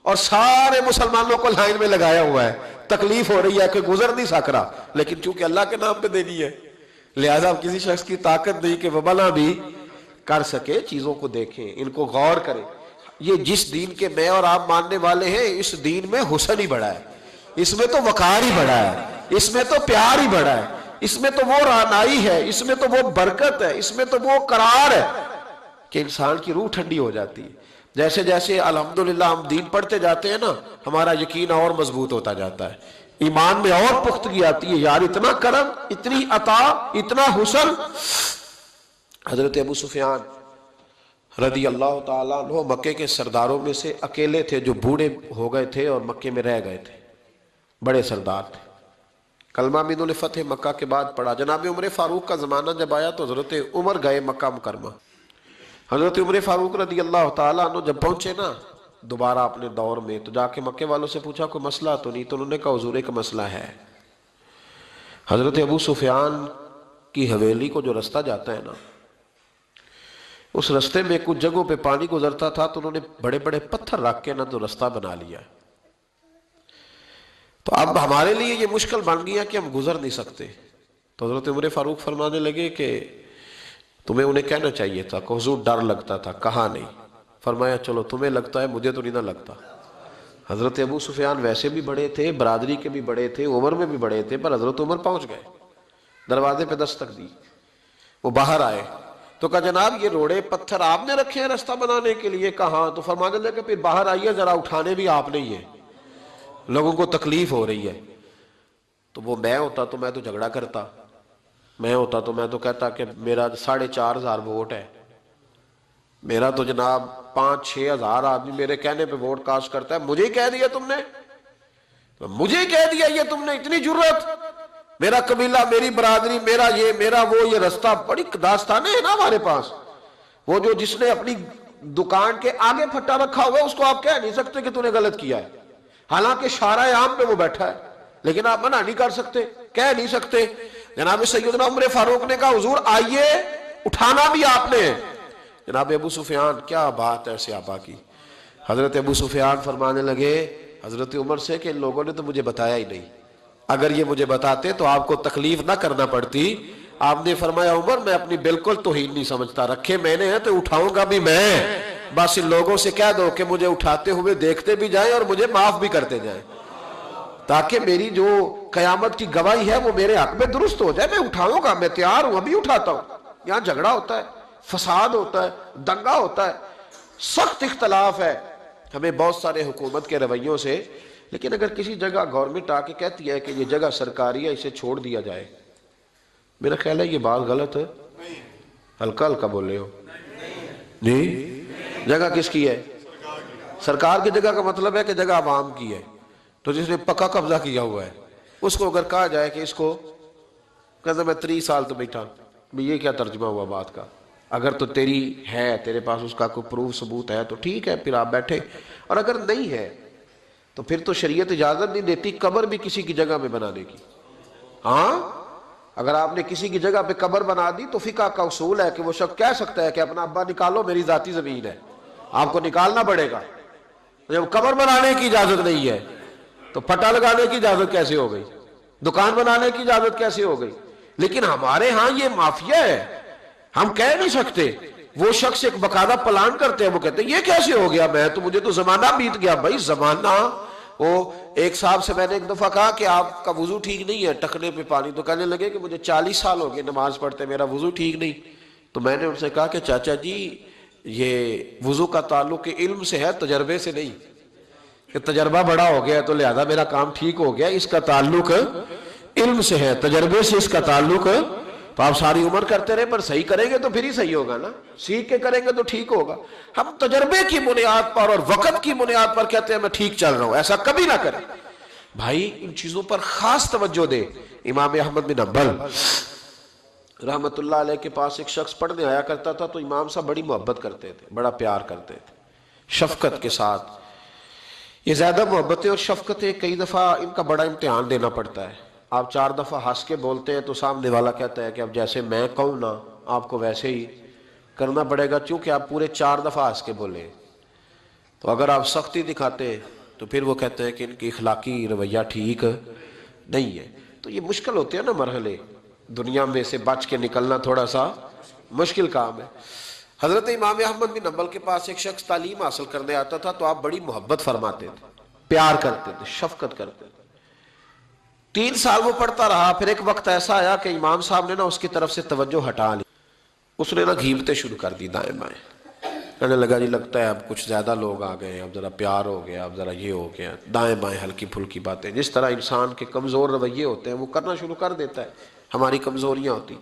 Speaker 1: اور سارے مسلمانوں کو لائن میں لگایا ہوا ہے۔ تکلیف ہو رہی ہے کہ گزر نہیں سک رہا، لیکن چونکہ اللہ کے نام پہ دینی ہے، لہذا کسی شخص کی طاقت نہیں کہ وہ بنا بھی کر سکے۔ چیزوں کو دیکھیں، ان کو غور کریں۔ یہ جس دین کے میں اور آپ ماننے والے ہیں، اس دین میں حسن ہی بڑا ہے، اس میں تو وقار ہی بڑا ہے، اس میں تو پیار ہی بڑا ہے، اس میں تو وہ رہنائی ہے، اس میں تو وہ برکت ہے، اس میں تو وہ قرار ہے کہ انسان کی روح ٹھنڈی ہو جاتی ہے۔ جیسے جیسے الحمدللہ ہم دین پڑھتے جاتے ہیں نا، ہمارا یقین اور مضبوط ہوتا جاتا ہے، ایمان میں اور پختگی آتی ہے۔ یار اتنا کرم، اتنی عطا، اتنا حسن۔ حضرت ابو سفیان رضی اللہ تعالیٰ عنہ مکے کے سرداروں میں سے اکیلے تھے جو بوڑھے ہو گئے تھے اور مکے میں رہ گئے تھے، بڑے سردار تھے۔ کلمہ میں انہوں نے فتح مکہ کے بعد پڑھا۔ جناب عمر فاروق کا زمانہ جب آیا تو حضرت عمر گئے مکہ مکرمہ۔ حضرت عمر فاروق رضی اللہ تعالیٰ عنہ جب پہنچے نا دوبارہ اپنے دور میں، تو جا کے مکے والوں سے پوچھا کوئی مسئلہ تو نہیں؟ تو انہوں نے کہا حضور ایک مسئلہ ہے۔ حضرت ابو سفیان کی حویلی کو جو رستہ جاتا ہے نا، اس رستے میں کچھ جگہوں پہ پانی گزرتا تھا، تو انہوں نے بڑے بڑے پتھر رکھ کے نا تو رستہ بنا لیا۔ تو اب ہمارے لیے یہ مشکل بن گیا کہ ہم گزر نہیں سکتے۔ تو حضرت عمر فاروق فرمانے لگے کہ تمہیں انہیں کہنا چاہیے تھا کہ حضور ڈر لگتا تھا، کہا نہیں۔ فرمایا چلو تمہیں لگتا ہے، مجھے تو نہیں نہ لگتا۔ حضرت ابو سفیان ویسے بھی بڑے تھے، برادری کے بھی بڑے تھے، عمر میں بھی بڑے تھے، پر حضرت عمر پہنچ گئے، دروازے پہ دستک دی، وہ باہر آئے تو کہا جناب یہ روڑے پتھر آپ نے رکھے ہیں رستہ بنانے کے لیے؟ کہاں؟ تو فرمانے لگے پھر باہر آئیے، ذرا اٹھانے بھی آپ نہیں ہے، لوگوں کو تکلیف ہو رہی ہے۔ تو وہ میں ہوتا تو میں تو جھگڑا کرتا، میں ہوتا تو میں تو کہتا کہ میرا 4,500 ووٹ ہے، میرا تو جناب 5-6 ہزار آدمی میرے کہنے پہ ووٹ کاسٹ کرتا ہے، مجھے ہی کہہ دیا تم نے، مجھے ہی کہہ دیا یہ تم نے، اتنی جرت، میرا قبیلہ، میری برادری، میرا یہ میرا وہ، یہ رستہ، بڑی داستانیں ہیں نا ہمارے پاس۔ وہ جو جس نے اپنی دکان کے آگے پھٹا رکھا ہوا ہے اس کو آپ کہہ نہیں سکتے کہ تو نے غلط کیا ہے، حالانکہ شارع عام پہ وہ بیٹھا ہے، لیکن آپ منع نہیں کر سکتے، کہہ نہیں سکتے۔ جناب سیدنا عمر فاروق نے کہا حضور آئیے، اٹھانا بھی آپ نے۔ جناب ابو سفیان کیا بات ہے صحابہ کی۔ حضرت ابو سفیان فرمانے لگے حضرت عمر سے کہ ان لوگوں نے تو مجھے بتایا ہی نہیں، اگر یہ مجھے بتاتے تو آپ کو تکلیف نہ کرنا پڑتی۔ آپ نے فرمایا عمر میں اپنی بالکل توہین نہیں سمجھتا، رکھے میں نے ہیں تو اٹھاؤں گا بھی میں، بس ان لوگوں سے کہہ دو کہ مجھے اٹھاتے ہوئے دیکھتے بھی جائیں اور مجھے معاف بھی کرتے جائیں، تاکہ میری جو قیامت کی گواہی ہے وہ میرے حق میں درست ہو جائے۔ میں اٹھاؤں گا، میں تیار ہوں، ابھی اٹھاتا ہوں، یہاں جھگڑا ہوتا ہے، فساد ہوتا ہے, دنگا ہوتا ہے, سخت اختلاف ہے ہمیں بہت سارے حکومت کے رویوں سے. لیکن اگر کسی جگہ گورنمنٹ آ کے کہتی ہے کہ یہ جگہ سرکاری ہے, اسے چھوڑ دیا جائے, میرا خیال ہے یہ بات غلط ہے. ہلکا ہلکا بول رہے ہو جی. جگہ کس کی ہے؟ سرکار کی جگہ کا مطلب ہے کہ جگہ عوام کی ہے. تو جس نے پکا قبضہ کیا ہوا ہے اس کو اگر کہا جائے کہ اس کو کہتا میں 30 سال تو بیٹھا, یہ کیا ترجمہ ہوا بات کا؟ اگر تو تیری ہے, تیرے پاس اس کا کوئی پروف ثبوت ہے تو ٹھیک ہے, پھر آپ بیٹھے. اور اگر نہیں ہے تو پھر تو شریعت اجازت نہیں دیتی قبر بھی کسی کی جگہ میں بنانے کی. ہاں, اگر آپ نے کسی کی جگہ پہ قبر بنا دی تو فقہ کا اصول ہے کہ وہ شخص کہہ سکتا ہے کہ اپنا ابا نکالو, میری ذاتی زمین ہے, آپ کو نکالنا پڑے گا. جب قبر بنانے کی اجازت نہیں ہے تو پٹا لگانے کی اجازت کیسے ہو گئی؟ دکان بنانے کی اجازت کیسے ہو گئی؟ لیکن ہمارے ہاں یہ مافیا ہے, ہم کہہ نہیں سکتے. وہ شخص ایک باقاعدہ پلان کرتے ہیں, وہ کہتے ہیں یہ کیسے ہو گیا, میں تو مجھے تو زمانہ بیت گیا. بھائی زمانہ, وہ ایک صاحب سے میں نے ایک دفعہ کہا کہ آپ کا وضو ٹھیک نہیں ہے, ٹکنے پہ پانی, تو کہنے لگے کہ مجھے 40 سال ہو گئے نماز پڑھتے, میرا وضو ٹھیک نہیں. تو میں نے ان سے کہا کہ چاچا جی یہ وضو کا تعلق علم سے ہے, تجربے سے نہیں, کہ تجربہ بڑا ہو گیا تو لہذا میرا کام ٹھیک ہو گیا. اس کا تعلق علم سے ہے, تجربے سے اس کا تعلق. تو آپ ساری عمر کرتے رہے, پر صحیح کریں گے تو پھر ہی صحیح ہوگا نا, سیکھ کے کریں گے تو ٹھیک ہوگا. ہم تجربے کی بنیاد پر اور وقت کی بنیاد پر کہتے ہیں میں ٹھیک چل رہا ہوں, ایسا کبھی نہ کریں. بھائی ان چیزوں پر خاص توجہ دے. امام احمد بن حنبل رحمت اللہ علیہ کے پاس ایک شخص پڑھنے آیا کرتا تھا, تو امام صاحب بڑی محبت کرتے تھے, بڑا پیار کرتے تھے, شفقت کے ساتھ. یہ زیادہ محبتیں اور شفقتیں کئی دفعہ ان کا بڑا امتحان دینا پڑتا ہے. آپ 4 دفعہ ہنس کے بولتے ہیں تو سامنے والا کہتا ہے کہ اب جیسے میں کہوں نا آپ کو ویسے ہی کرنا پڑے گا, چونکہ آپ پورے 4 دفعہ ہنس کے بولے. تو اگر آپ سختی دکھاتے ہیں تو پھر وہ کہتے ہیں کہ ان کی اخلاقی رویہ ٹھیک نہیں ہے. تو یہ مشکل ہوتے ہیں نا مرحلے, دنیا میں سے بچ کے نکلنا تھوڑا سا مشکل کام ہے. حضرت امام احمد بن حنبل کے پاس ایک شخص تعلیم حاصل کرنے آتا تھا, تو آپ بڑی محبت فرماتے تھے, پیار کرتے تھے, شفقت کرتے تھے. 3 سال وہ پڑھتا رہا. پھر ایک وقت ایسا آیا کہ امام صاحب نے نا اس کی طرف سے توجہ ہٹا لی. اس نے نا گھیمتے شروع کر دی دائیں بائیں, کہنے لگا جی لگتا ہے اب کچھ زیادہ لوگ آ گئے, اب ذرا پیار ہو گیا, اب ذرا یہ ہو گیا. دائیں بائیں ہلکی پھلکی باتیں, جس طرح انسان کے کمزور رویے ہوتے ہیں وہ کرنا شروع کر دیتا ہے, ہماری کمزوریاں ہوتی.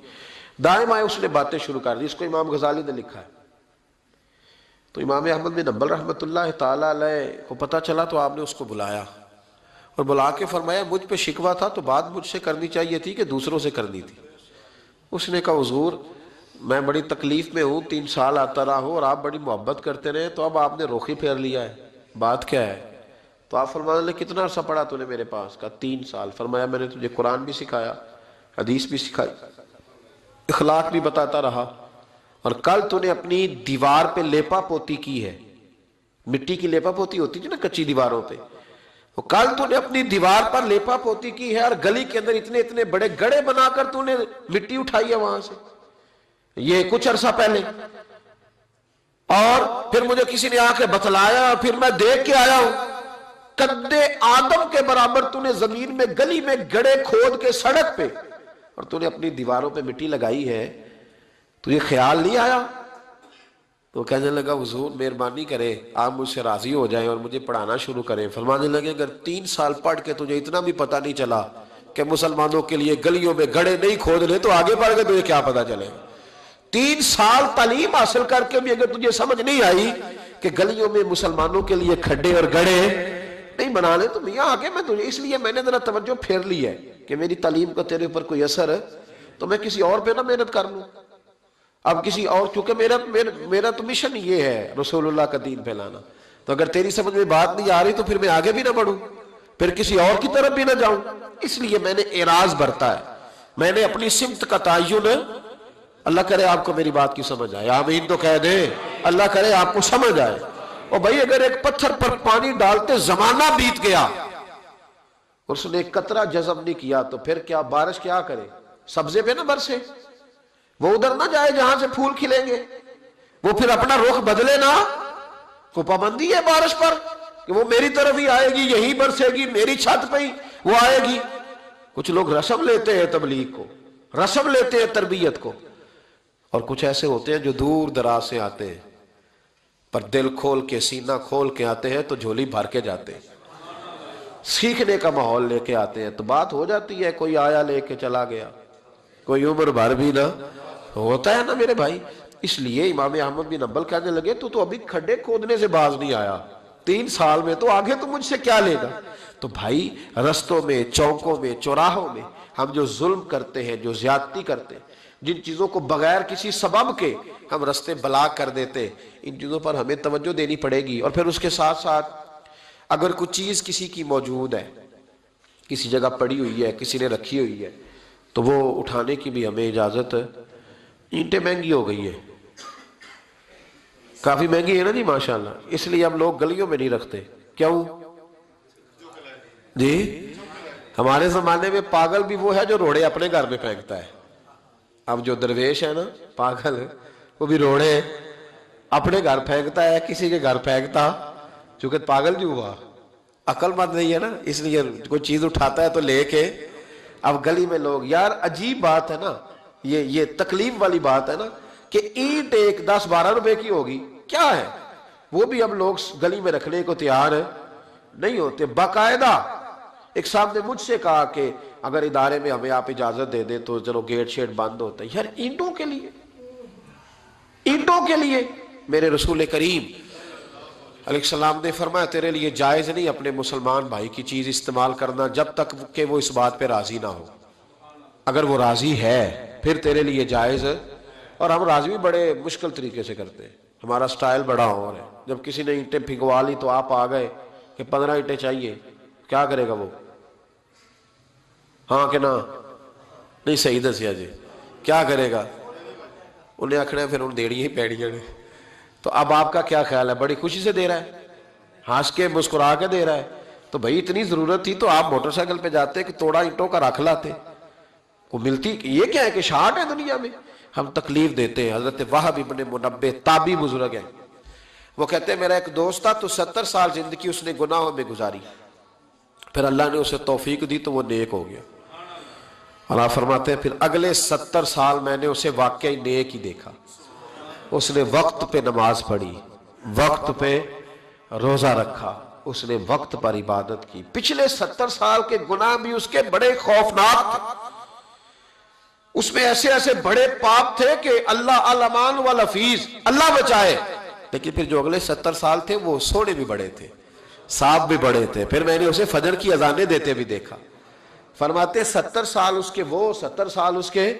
Speaker 1: دائیں بائیں اس نے باتیں شروع کر دی. اس کو امام غزالی نے لکھا ہے. تو امام احمد بن حنبل رحمۃ اللہ تعالیٰ علیہ کو پتہ چلا, تو آپ نے اس کو بلایا اور بلا کے فرمایا مجھ پہ شکوہ تھا تو بات مجھ سے کرنی چاہیے تھی کہ دوسروں سے کرنی تھی؟ اس نے کہا حضور میں بڑی تکلیف میں ہوں, 3 سال آتا رہا ہوں اور آپ بڑی محبت کرتے رہے, تو اب آپ نے رخ ہی پھیر لیا ہے, بات کیا ہے؟ تو آپ فرمانے لگے کتنا عرصہ پڑھا تو نے میرے پاس؟ کہا 3 سال. فرمایا میں نے تجھے قرآن بھی سکھایا, حدیث بھی سکھائی, اخلاق بھی بتاتا رہا, اور کل تو نے اپنی دیوار پہ لیپا پوتی کی ہے, مٹی کی لیپا پوتی ہوتی ہے نا کچی دیواروں پہ, کل تو نے اپنی دیوار پر لیپا پوتی کی ہے, اور گلی کے اندر اتنے اتنے بڑے گڑھے بنا کر تو نے مٹی اٹھائی ہے وہاں سے, یہ کچھ عرصہ پہلے. اور پھر مجھے کسی نے آ کے بتلایا, پھر میں دیکھ کے آیا ہوں, قد آدم کے برابر تو نے زمین میں گلی میں گڑھے کھود کے سڑک پہ, اور تو نے اپنی دیواروں پہ مٹی لگائی ہے, تجھے خیال نہیں آیا؟ تو کہنے لگا حضور مہربانی کرے آپ مجھ سے راضی ہو جائیں اور مجھے پڑھانا شروع کریں. فرمانے لگے اگر 3 سال پڑھ کے تجھے اتنا بھی پتہ نہیں چلا کہ مسلمانوں کے لیے گلیوں میں گڑھے نہیں کھودنے, تو آگے پڑھ کے تجھے کیا پتہ چلے؟ 3 سال تعلیم حاصل کر کے بھی اگر تجھے سمجھ نہیں آئی کہ گلیوں میں مسلمانوں کے لیے کھڈے اور گڑھے نہیں بنانے, تو میاں آگے میں تجھے, اس لیے میں نے ذرا توجہ پھیر لی ہے کہ میری تعلیم کا تیرے اوپر کوئی اثر ہے تو میں کسی اور پہ نہ محنت کر لوں. اب کسی اور, کیونکہ میرا تو مشن یہ ہے رسول اللہ کا دین پھیلانا, تو اگر تیری سمجھ میں بات نہیں آ رہی تو پھر میں آگے بھی نہ بڑھوں, پھر کسی اور کی طرف بھی نہ جاؤں. اس لیے میں نے اعراض برتا ہے, میں نے اپنی سمت کا تعین, اللہ کرے آپ کو میری بات کی سمجھ آئے, آمین تو کہہ دیں, اللہ کرے آپ کو سمجھ آئے. اور بھائی اگر ایک پتھر پر پانی ڈالتے زمانہ بیت گیا اور اس نے ایک قطرہ جذب نہیں کیا, تو پھر کیا بارش کیا کرے؟ سبزے پہ نہ برسے, وہ ادھر نہ جائے جہاں سے پھول کھلیں گے, وہ پھر اپنا رخ بدلے نہ. کو پابندی ہے بارش پر کہ وہ میری طرف ہی آئے گی, یہی برسے گی, میری چھت پہ ہی وہ آئے گی. کچھ لوگ رسم لیتے ہیں تبلیغ کو, رسم لیتے ہیں تربیت کو, اور کچھ ایسے ہوتے ہیں جو دور دراز سے آتے ہیں پر دل کھول کے سینہ کھول کے آتے ہیں تو جھولی بھر کے جاتے ہیں، سیکھنے کا ماحول لے کے آتے ہیں، تو بات ہو جاتی ہے، کوئی آیا لے کے چلا گیا، کوئی عمر بھر بھی نہ ہوتا ہے نا میرے بھائی۔ اس لیے امام احمد بن حنبل کہنے لگے تو ابھی کھڈے کھودنے سے باز نہیں آیا، 3 سال میں تو آگے تو مجھ سے کیا لے گا؟ تو بھائی رستوں میں، چوکوں میں، چوراہوں میں ہم جو ظلم کرتے ہیں، جو زیادتی کرتے ہیں، جن چیزوں کو بغیر کسی سبب کے ہم رستے بلاک کر دیتے، ان چیزوں پر ہمیں توجہ دینی پڑے گی۔ اور پھر اس کے ساتھ ساتھ اگر کوئی چیز کسی کی موجود ہے، کسی جگہ پڑی ہوئی ہے، کسی نے رکھی ہوئی ہے، تو وہ اٹھانے کی بھی ہمیں اجازت۔ اینٹیں مہنگی ہو گئی ہے، کافی مہنگی ہے نا جی ماشاءاللہ، اس لیے ہم لوگ گلیوں میں نہیں رکھتے۔ کیوں جی؟ ہمارے زمانے میں پاگل بھی وہ ہے جو روڑے اپنے گھر میں پھینکتا ہے۔ اب جو درویش ہے نا پاگل، وہ بھی روڑے اپنے گھر پھینکتا ہے، کسی کے گھر پھینکتا، چونکہ پاگل جو ہوا، عقل مند نہیں ہے نا، اس لیے کوئی چیز اٹھاتا ہے تو لے کے۔ اب گلی میں لوگ، یار عجیب بات ہے نا، یہ تکلیف والی بات ہے نا کہ اینٹ ایک 10-12 روپے کی ہوگی، کیا ہے وہ بھی اب لوگ گلی میں رکھنے کو تیار نہیں ہوتے۔ باقاعدہ ایک صاحب نے مجھ سے کہا کہ اگر ادارے میں ہمیں آپ اجازت دے دیں تو چلو گیٹ شیٹ بند ہوتا ہے۔ یار اینٹوں کے لیے، اینٹوں کے لیے میرے رسول کریم علیہ السلام نے فرمایا تیرے لیے جائز نہیں اپنے مسلمان بھائی کی چیز استعمال کرنا جب تک کہ وہ اس بات پہ راضی نہ ہو۔ اگر وہ راضی ہے پھر تیرے لیے جائز ہے۔ اور ہم راضی بھی بڑے مشکل طریقے سے کرتے ہیں، ہمارا سٹائل بڑا اور ہے۔ جب کسی نے اینٹیں پھگوا لی تو آپ آ گئے کہ 15 اینٹیں چاہیے، کیا کرے گا وہ؟ ہاں کہ نہ؟ نہیں صحیح دسیا جی، کیا کرے گا؟ انہیں آکھنا پھر ان دیڑی ہی پیڑیاں نے۔ تو اب آپ کا کیا خیال ہے؟ بڑی خوشی سے دے رہا ہے، ہنس کے مسکرا کے دے رہا ہے، تو بھائی اتنی ضرورت تھی تو آپ موٹر سائیکل پہ جاتے کہ توڑا اینٹوں کا رکھ لاتے، وہ ملتی۔ یہ کیا ہے کہ شارٹ ہے دنیا میں؟ ہم تکلیف دیتے ہیں۔ حضرت وہب ابن منبہ تابعی بزرگ ہیں، وہ کہتے ہیں میرا ایک دوست تھا تو 70 سال زندگی اس نے گناہوں میں گزاری، پھر اللہ نے اسے توفیق دی تو وہ نیک ہو گیا۔ اللہ فرماتے ہیں پھر اگلے 70 سال میں نے اسے واقعی نیک ہی دیکھا، اس نے وقت پہ نماز پڑھی، وقت پہ روزہ رکھا، اس نے وقت پر عبادت کی۔ پچھلے 70 سال کے گناہ بھی اس کے بڑے خوفناک تھے، اس میں ایسے ایسے بڑے پاپ تھے کہ اللہ الامان والحفیظ، اللہ بچائے۔ لیکن پھر جو اگلے 70 سال تھے وہ سونے بھی بڑے تھے، صاحب بھی بڑے تھے۔ پھر میں نے اسے فجر کی اذانیں دیتے بھی دیکھا۔ فرماتے 70 سال اس کے وہ، 70 سال اس کے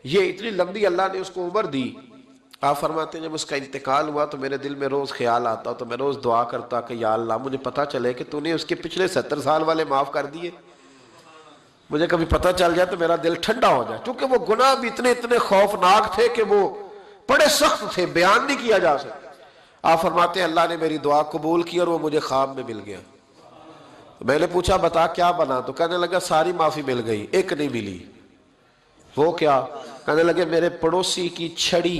Speaker 1: یہ، اتنی لمبی اللہ نے اس کو عمر دی۔ آپ فرماتے ہیں جب اس کا انتقال ہوا تو میرے دل میں روز خیال آتا تو میں روز دعا کرتا کہ یا اللہ مجھے پتہ چلے کہ تو نے اس کے پچھلے 70 سال والے معاف کر دیے، مجھے کبھی پتہ چل جائے تو میرا دل ٹھنڈا ہو جائے، کیونکہ وہ گناہ بھی اتنے خوفناک تھے کہ وہ بڑے سخت تھے، بیان نہیں کیا جا سکتا۔ آپ فرماتے ہیں اللہ نے میری دعا قبول کی اور وہ مجھے خواب میں مل گیا۔ میں نے پوچھا بتا کیا بنا؟ تو کہنے لگا ساری معافی مل گئی، ایک نہیں ملی۔ وہ کیا؟ کہنے لگے میرے پڑوسی کی چھڑی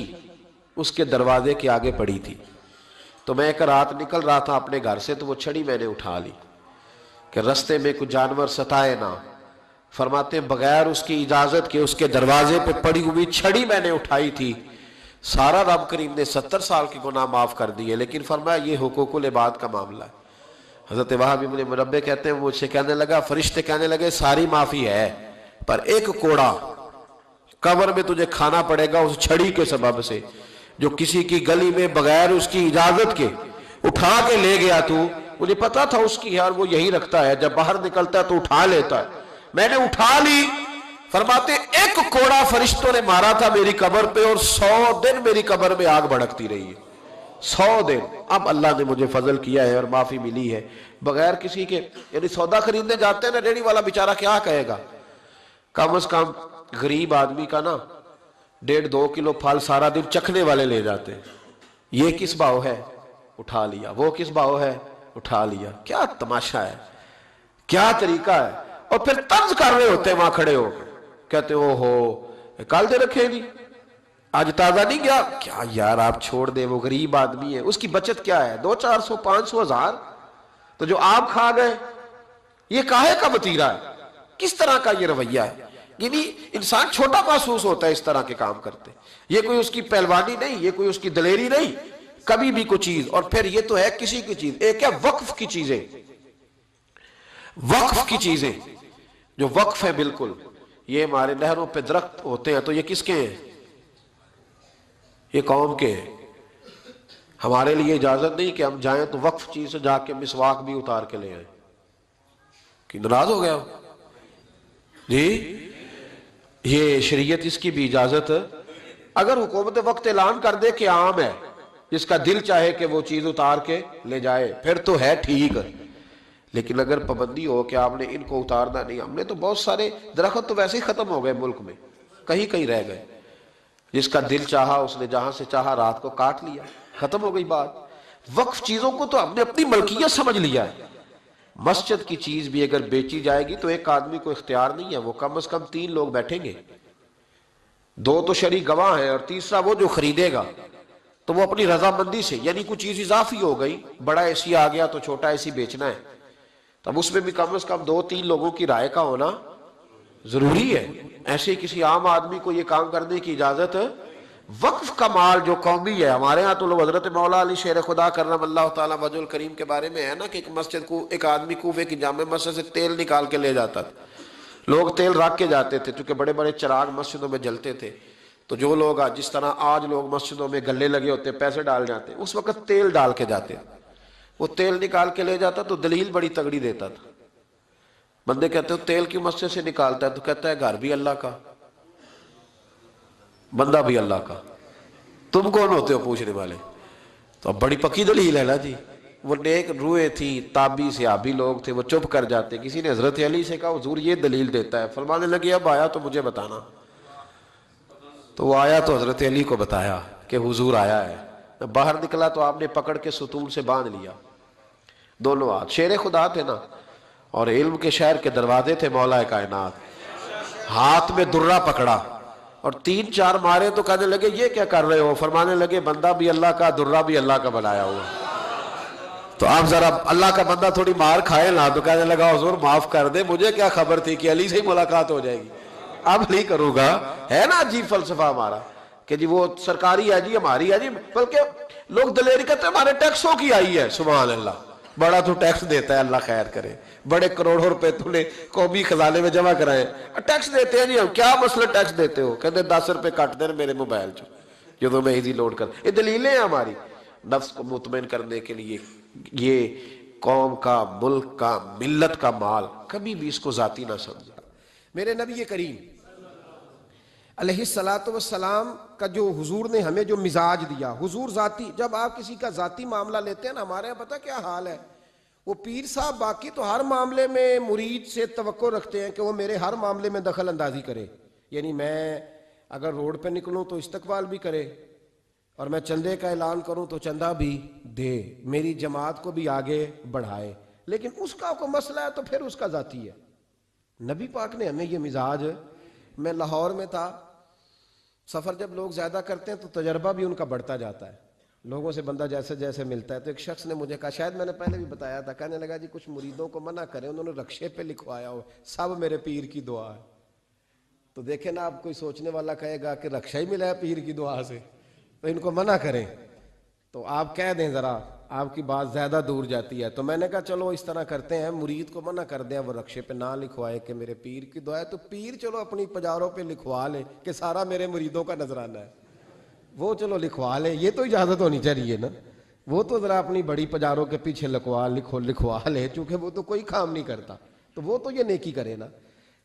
Speaker 1: اس کے دروازے کے آگے پڑی تھی، تو میں ایک رات نکل رہا تھا اپنے گھر سے تو وہ چھڑی میں نے اٹھا لی کہ رستے میں کوئی جانور ستائے نہ۔ فرماتے ہیں بغیر اس کی اجازت کے اس کے دروازے پہ پڑی ہوئی چھڑی میں نے اٹھائی تھی۔ سارا رب کریم نے 70 سال کی گناہ معاف کر دیے، لیکن فرمایا یہ حقوق العباد کا معاملہ ہے۔ حضرت وہب ابن منبہ کہتے ہیں مجھ سے کہنے لگا، فرشتے کہنے لگے ساری معافی ہے پر ایک کوڑا قبر میں تجھے کھانا پڑے گا اس چھڑی کے سبب سے جو کسی کی گلی میں بغیر اس کی اجازت کے اٹھا کے لے گیا۔ تو مجھے پتا تھا اس کی، یار وہ یہی رکھتا ہے، جب باہر نکلتا ہے تو اٹھا لیتا ہے، میں نے اٹھا لی۔ فرماتے ایک کوڑا فرشتوں نے مارا تھا میری قبر پہ اور 100 دن میری قبر میں آگ بھڑکتی رہی ہے، 100 دن۔ اب اللہ نے مجھے فضل کیا ہے اور معافی ملی ہے بغیر کسی کے۔ یعنی سودا خریدنے جاتے ہیں نا، ریڑھی والا بیچارہ کیا کہے گا؟ کم از کم غریب آدمی کا نا 1.5-2 کلو پھل سارا دن چکھنے والے لے جاتے ہیں۔ یہ کس بھاؤ ہے؟ اٹھا لیا۔ وہ کس بھاؤ ہے؟ اٹھا لیا۔ کیا تماشا ہے، کیا طریقہ ہے۔ اور پھر طرز کر رہے ہوتے ہیں وہاں کھڑے ہو، کہتے ہو کل دے رکھے نہیں، آج تازہ نہیں گیا کیا؟ یار آپ چھوڑ دے، وہ غریب آدمی ہے، اس کی بچت کیا ہے؟ 200-400 500 1000، تو جو آپ کھا گئے یہ کاہے کا وتیرہ ہے؟ کس طرح کا یہ رویہ ہے؟ یعنی انسان چھوٹا محسوس ہوتا ہے اس طرح کے کام کرتے. یہ کوئی اس کی پہلوانی نہیں، یہ کوئی اس کی دلیری نہیں، کبھی بھی کوئی چیز. اور پھر یہ تو ہے کسی کی چیز. ایک ہے وقف کی چیزیں، وقف کی چیزیں جو وقف ہے بالکل. یہ ہمارے نہروں پہ درخت ہوتے ہیں تو یہ کس کے ہیں؟ یہ قوم کے ہیں. ہمارے لیے اجازت نہیں کہ ہم جائیں تو وقف چیز سے جا کے مسواک بھی اتار کے لے آئیں. کہ ناراض ہو گیا جی؟ یہ شریعت اس کی بھی اجازت. اگر حکومت وقت اعلان کر دے کہ عام ہے، جس کا دل چاہے کہ وہ چیز اتار کے لے جائے، پھر تو ہے ٹھیک. لیکن اگر پابندی ہو کہ آپ نے ان کو اتارنا نہیں. ہم نے تو بہت سارے درخت تو ویسے ہی ختم ہو گئے ملک میں، کہیں کہیں رہ گئے. جس کا دل چاہا اس نے جہاں سے چاہا رات کو کاٹ لیا، ختم ہو گئی بات. وقف چیزوں کو تو ہم نے اپنی ملکیت سمجھ لیا ہے. مسجد کی چیز بھی اگر بیچی جائے گی تو ایک آدمی کو اختیار نہیں ہے، وہ کم از کم 3 لوگ بیٹھیں گے، 2 تو شرعی گواہ ہیں اور تیسرا وہ جو خریدے گا. تو وہ اپنی رضامندی سے، یعنی کوئی چیز اضافی ہو گئی، بڑا اے سی آ گیا تو چھوٹا اے سی بیچنا ہے، تب اس میں بھی کم از کم 2-3 لوگوں کی رائے کا ہونا ضروری ہے. ایسے ہی کسی عام آدمی کو یہ کام کرنے کی اجازت. وقف کا مال جو قومی ہے، ہمارے ہاں تو لوگ حضرت مولا علی شیر خدا کرم اللہ تعالیٰ وجہ الکریم کے بارے میں ہے نا کہ ایک مسجد کو ایک آدمی کوفے کی جامع مسجد سے تیل نکال کے لے جاتا تھا. لوگ تیل رکھ کے جاتے تھے کیونکہ بڑے بڑے چراغ مسجدوں میں جلتے تھے. تو جو لوگ جس طرح آج لوگ مسجدوں میں گلے لگے ہوتے پیسے ڈال جاتے، اس وقت تیل ڈال کے جاتے. وہ تیل نکال کے لے جاتا تو دلیل بڑی تگڑی دیتا تھا. بندے کہتے ہو تیل کی مسجد سے نکالتا ہے؟ تو کہتا ہے گھر بھی اللہ کا، بندہ بھی اللہ کا، تم کون ہوتے ہو پوچھنے والے؟ تو اب بڑی پکی دلیل ہے نا جی. وہ نیک روئے تھی، تابی صحابی لوگ تھے، وہ چپ کر جاتے. کسی نے حضرت علی سے کہا حضور یہ دلیل دیتا ہے. فرمانے لگے اب آیا تو مجھے بتانا. تو وہ آیا تو حضرت علی کو بتایا کہ حضور آیا ہے. باہر نکلا تو آپ نے پکڑ کے ستون سے باندھ لیا دونوں ہاتھ. شیر خدا تھے نا، اور علم کے شہر کے دروازے تھے مولا کائنات. ہاتھ میں درہ پکڑا اور 3-4 مارے تو کہنے لگے یہ کیا کر رہے ہو؟ فرمانے لگے بندہ بھی اللہ کا، درہ بھی اللہ کا بنایا ہوا. تو آپ ذرا اللہ کا بندہ تھوڑی مار کھائے نا. تو کہنے لگا حضور معاف کر دے، مجھے کیا خبر تھی کہ علی سے ہی ملاقات ہو جائے گی، اب نہیں کروں گا. ہے نا عجیب فلسفہ ہمارا کہ جی وہ سرکاری ہے جی، ہماری ہے جی. بلکہ لوگ دلیری کرتے ہیں ہمارے ٹیکسوں کی آئی ہے. سبحان اللہ، بڑا تو ٹیکس دیتا ہے، اللہ خیر کرے. بڑے کروڑوں روپے تم نے قومی خزانے میں جمع کرائے، ٹیکس دیتے ہیں جی. ہم کیا مسئلہ ٹیکس دیتے ہو؟ کہتے 10 روپے کٹ دیں میرے موبائل چ جو تو میں ایزی لوڈ کر. یہ دلیلیں ہیں ہماری نفس کو مطمئن کرنے کے لیے. یہ قوم کا، ملک کا، ملت کا مال، کبھی بھی اس کو ذاتی نہ سمجھا. میرے نبی کریم علیہ الصلوۃ والسلام کا جو حضور نے ہمیں جو مزاج دیا، حضور ذاتی، جب آپ کسی کا ذاتی معاملہ لیتے ہیں نا، ہمارے یہاں پتہ کیا حال ہے، وہ پیر صاحب باقی تو ہر معاملے میں مرید سے توقع رکھتے ہیں کہ وہ میرے ہر معاملے میں دخل اندازی کرے. یعنی میں اگر روڈ پہ نکلوں تو استقبال بھی کرے، اور میں چندے کا اعلان کروں تو چندہ بھی دے، میری جماعت کو بھی آگے بڑھائے. لیکن اس کا کوئی مسئلہ ہے تو پھر اس کا ذاتی ہے. نبی پاک نے ہمیں یہ مزاج. میں لاہور میں تھا، سفر جب لوگ زیادہ کرتے ہیں تو تجربہ بھی ان کا بڑھتا جاتا ہے، لوگوں سے بندہ جیسے جیسے ملتا ہے. تو ایک شخص نے مجھے کہا، شاید میں نے پہلے بھی بتایا تھا، کہنے لگا جی کچھ مریدوں کو منع کریں، انہوں نے رکشے پہ لکھوایا ہو سب میرے پیر کی دعا ہے. تو دیکھیں نا، آپ کوئی سوچنے والا کہے گا کہ رکشہ ہی ملا ہے پیر کی دعا سے، تو ان کو منع کریں. تو آپ کہہ دیں ذرا، آپ کی بات زیادہ دور جاتی ہے. تو میں نے کہا چلو اس طرح کرتے ہیں، مرید کو منع کر دیں وہ رکشے پہ نہ لکھوائے کہ میرے پیر کی دعا ہے. تو پیر چلو اپنی پجاروں پہ لکھوا لے کہ سارا میرے مریدوں کا نذرانہ ہے، وہ چلو لکھوا لے. یہ تو اجازت ہونی چاہیے نا. وہ تو ذرا اپنی بڑی پجاروں کے پیچھے لکھوا لے، چونکہ وہ تو کوئی کام نہیں کرتا، تو وہ تو یہ نیکی کرے نا.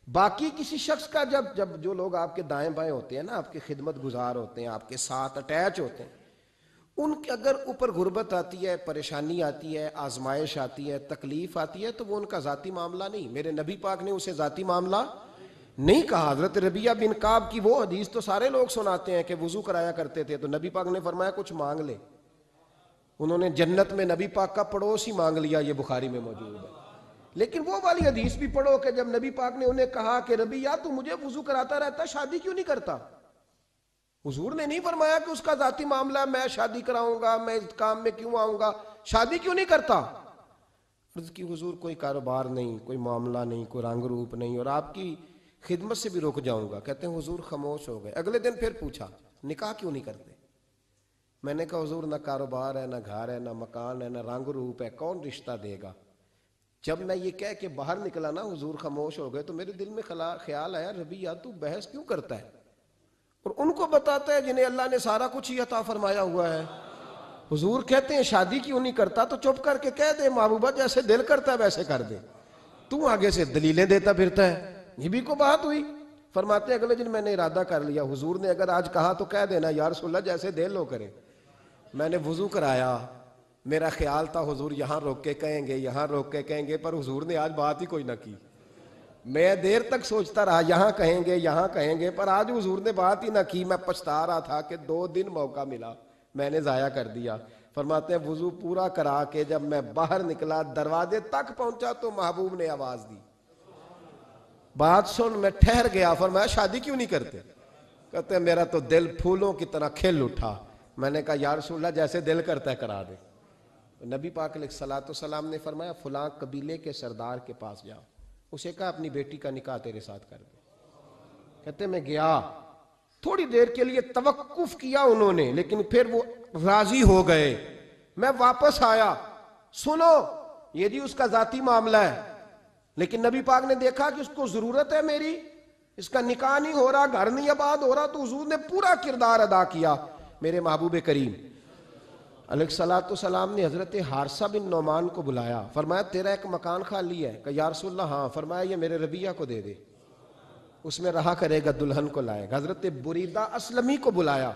Speaker 1: باقی کسی شخص کا جب جو لوگ آپ کے دائیں بائیں ہوتے ہیں نا، آپ کے خدمت گزار ہوتے ہیں، آپ کے ساتھ اٹیچ ہوتے ہیں، ان کے اگر اوپر غربت آتی ہے، پریشانی آتی ہے، آزمائش آتی ہے، تکلیف آتی ہے، تو وہ ان کا ذاتی معاملہ نہیں. میرے نبی پاک نے اسے ذاتی معاملہ نہیں کہا. حضرت ربیعہ بن کعب کی وہ حدیث تو سارے لوگ سناتے ہیں کہ وضو کرایا کرتے تھے تو نبی پاک نے فرمایا کچھ مانگ لے. انہوں نے جنت میں نبی پاک کا پڑوس ہی مانگ لیا، یہ بخاری میں موجود ہے. لیکن وہ والی حدیث بھی پڑھو کہ جب نبی پاک نے انہیں کہا کہ ربیعہ تو مجھے وضو کراتا رہتا، شادی کیوں نہیں کرتا؟ حضور نے نہیں فرمایا کہ اس کا ذاتی معاملہ ہے، میں شادی کراؤں گا، میں اس کام میں کیوں آؤں گا، شادی کیوں نہیں کرتا؟ عرض کی حضور کوئی کاروبار نہیں، کوئی معاملہ نہیں، کوئی رنگ روپ نہیں، اور آپ کی
Speaker 2: خدمت سے بھی رک جاؤں گا. کہتے ہیں حضور خاموش ہو گئے. اگلے دن پھر پوچھا نکاح کیوں نہیں کرتے؟ میں نے کہا حضور نہ کاروبار ہے، نہ گھر ہے، نہ مکان ہے، نہ رنگ روپ ہے، کون رشتہ دے گا؟ جب میں یہ کہہ کے باہر نکلا نا حضور خاموش ہو گئے، تو میرے دل میں خیال آیا ربیہ تو بحث کیوں کرتا ہے اور ان کو بتاتا ہے جنہیں اللہ نے سارا کچھ ہی عطا فرمایا ہوا ہے. حضور کہتے ہیں شادی کیوں نہیں کرتا؟ تو چپ کر کے کہہ دے محبوبہ جیسے دل کرتا ہے ویسے کر دے، تو آگے سے دلیلیں دیتا پھرتا ہے. یہ بھی کو بات ہوئی. فرماتے ہیں اگلے دن میں نے ارادہ کر لیا، حضور نے اگر آج کہا تو کہہ دینا یا رسول اللہ جیسے دل ہو کرے. میں نے وضو کرایا، میرا خیال تھا حضور یہاں روک کے کہیں گے، یہاں روک کے کہیں گے، پر حضور نے آج بات ہی کوئی نہ کی. میں دیر تک سوچتا رہا یہاں کہیں گے، یہاں کہیں گے، پر آج حضور نے بات ہی نہ کی. میں پچھتا رہا تھا کہ 2 دن موقع ملا میں نے ضائع کر دیا. فرماتے ہیں وضو پورا کرا کے جب میں باہر نکلا دروازے تک پہنچا تو محبوب نے آواز دی. بات سن میں ٹھہر گیا. فرمایا شادی کیوں نہیں کرتے؟ کہتے ہیں میرا تو دل پھولوں کی طرح کھل اٹھا. میں نے کہا یا رسول اللہ جیسے دل کرتا ہے کرا دے. نبی پاک علیہ الصلوۃ والسلام نے فرمایا فلاں قبیلے کے سردار کے پاس جاؤ، اسے کہا اپنی بیٹی کا نکاح تیرے ساتھ کر دے. کہتے میں گیا، تھوڑی دیر کے لیے توقف کیا انہوں نے، لیکن پھر وہ راضی ہو گئے. میں واپس آیا، سنو یہ جی اس کا ذاتی معاملہ ہے، لیکن نبی پاک نے دیکھا کہ اس کو ضرورت ہے میری، اس کا نکاح نہیں ہو رہا، گھر نہیں آباد ہو رہا، تو حضور نے پورا کردار ادا کیا. میرے محبوب کریم علیہ الصلوۃ والسلام نے حضرت حارثہ بن نعمان کو بلایا. فرمایا تیرا ایک مکان خالی ہے؟ کہ یا رسول اللہ ہاں. فرمایا یہ میرے ربیہ کو دے دے، اس میں رہا کرے گا، دلہن کو لائے گا. حضرت بریدہ اسلمی کو بلایا.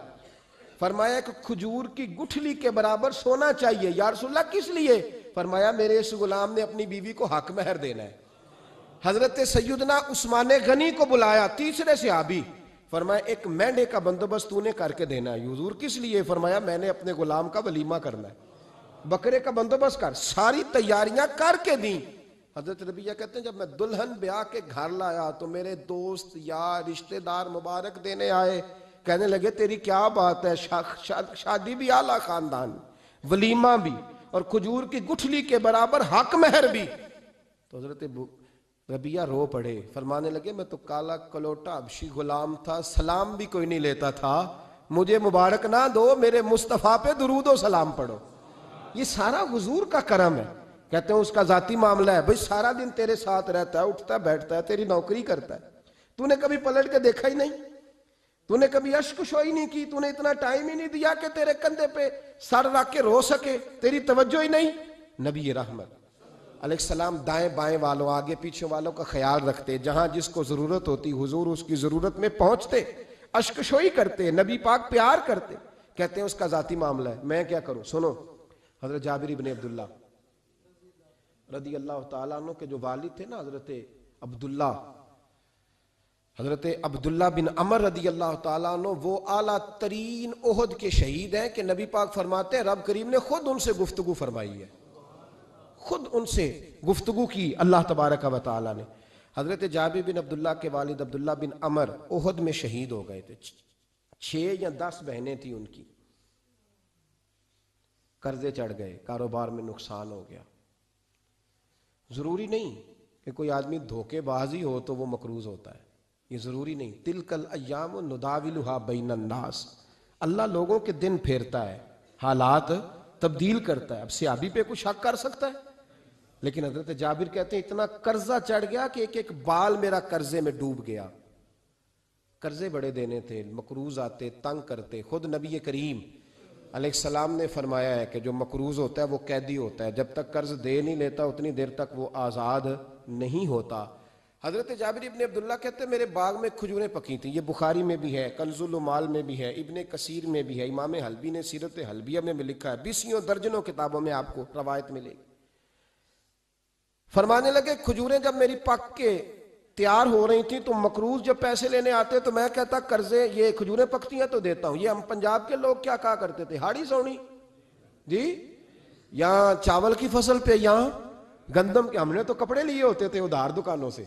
Speaker 2: فرمایا ایک کھجور کی گٹھلی کے برابر سونا چاہیے. یا رسول اللہ کس لیے؟ فرمایا میرے اس غلام نے اپنی بیوی کو حق مہر دینا ہے. حضرت سیدنا عثمان غنی کو بلایا، تیسرے صحابی. فرمایا ایک مینڈے کا بندوبست تو نے کر کے دینا ہے. حضور کس لیے؟ فرمایا میں نے اپنے غلام کا ولیمہ کرنا ہے، بکرے کا بندوبست کر. ساری تیاریاں کر کے دیں. حضرت ربیہ کہتے ہیں جب میں دلہن بیاہ کے گھر لایا تو میرے دوست یار رشتہ دار مبارک دینے آئے. کہنے لگے تیری کیا بات ہے، شادی بھی اعلیٰ خاندان، ولیمہ بھی، اور کھجور کی گٹھلی کے برابر حق مہر بھی. تو حضرت ربیہ رو پڑے. فرمانے لگے میں تو کالا کلوٹا حبشی غلام تھا، سلام بھی کوئی نہیں لیتا تھا، مجھے مبارک نہ دو، میرے مصطفیٰ پہ درود و سلام پڑھو. یہ سارا حضور کا کرم ہے. کہتے ہیں اس کا ذاتی معاملہ ہے، بھئی سارا دن تیرے ساتھ رہتا ہے، اٹھتا ہے بیٹھتا ہے، تیری نوکری کرتا ہے، تو نے کبھی پلٹ کے دیکھا ہی نہیں، تو نے کبھی اشک شوئی نہیں کی، تو نے اتنا ٹائم ہی نہیں دیا کہ تیرے کندھے پہ سر رکھ کے رو سکے، تیری توجہ ہی نہیں. نبی رحمت علیہ السلام دائیں بائیں والوں آگے پیچھے والوں کا خیال رکھتے، جہاں جس کو ضرورت ہوتی حضور اس کی ضرورت میں پہنچتے، اشک شوئی کرتے، نبی پاک پیار کرتے. کہتے ہیں اس کا ذاتی معاملہ ہے، میں کیا کروں؟ سنو حضرت جابر بن عبداللہ رضی اللہ تعالیٰ عنہ کے جو والد تھے نا حضرت عبداللہ بن عمر رضی اللہ تعالیٰ عنہ، وہ اعلیٰ ترین احد کے شہید ہیں کہ نبی پاک فرماتے ہیں رب کریم نے خود ان سے گفتگو فرمائی ہے، خود ان سے گفتگو کی اللہ تبارک و تعالیٰ نے. حضرت جابر بن عبداللہ کے والد عبداللہ بن عمر احد میں شہید ہو گئے تھے. 6 یا 10 بہنیں تھیں ان کی. قرضے چڑھ گئے، کاروبار میں نقصان ہو گیا. ضروری نہیں کہ کوئی آدمی دھوکے بازی ہو تو وہ مقروض ہوتا ہے، یہ ضروری نہیں. تلک الایام نداولھا بین الناس، اللہ لوگوں کے دن پھیرتا ہے، حالات تبدیل کرتا ہے. اب صحابی پہ کچھ حق کر سکتا ہے، لیکن حضرت جابر کہتے ہیں اتنا قرضہ چڑھ گیا کہ ایک ایک بال میرا قرضے میں ڈوب گیا. قرضے بڑے دینے تھے، مقروض آتے، تنگ کرتے. خود نبی کریم علیہ السلام نے فرمایا ہے کہ جو مقروض ہوتا ہے وہ قیدی ہوتا ہے، جب تک قرض دے نہیں لیتا اتنی دیر تک وہ آزاد نہیں ہوتا. حضرت جابر ابن عبداللہ کہتے ہیں میرے باغ میں کھجوریں پکی تھیں. یہ بخاری میں بھی ہے، کنز المال میں بھی ہے، ابن کثیر میں بھی ہے، امام حلبی نے سیرت حلبیہ میں بھی لکھا ہے، 20 درجنوں کتابوں میں آپ کو روایت ملے گی. فرمانے لگے کھجوریں جب میری پک کے تیار ہو رہی تھیں تو مقروض جب پیسے لینے آتے تو میں کہتا قرضے یہ کھجوریں پکتی ہیں تو دیتا ہوں. یہ ہم پنجاب کے لوگ کیا کہا کرتے تھے، ہاڑی سونی جی، یہاں چاول کی فصل پہ، یہاں گندم کے. ہم نے تو کپڑے لیے ہوتے تھے ادھار دکانوں سے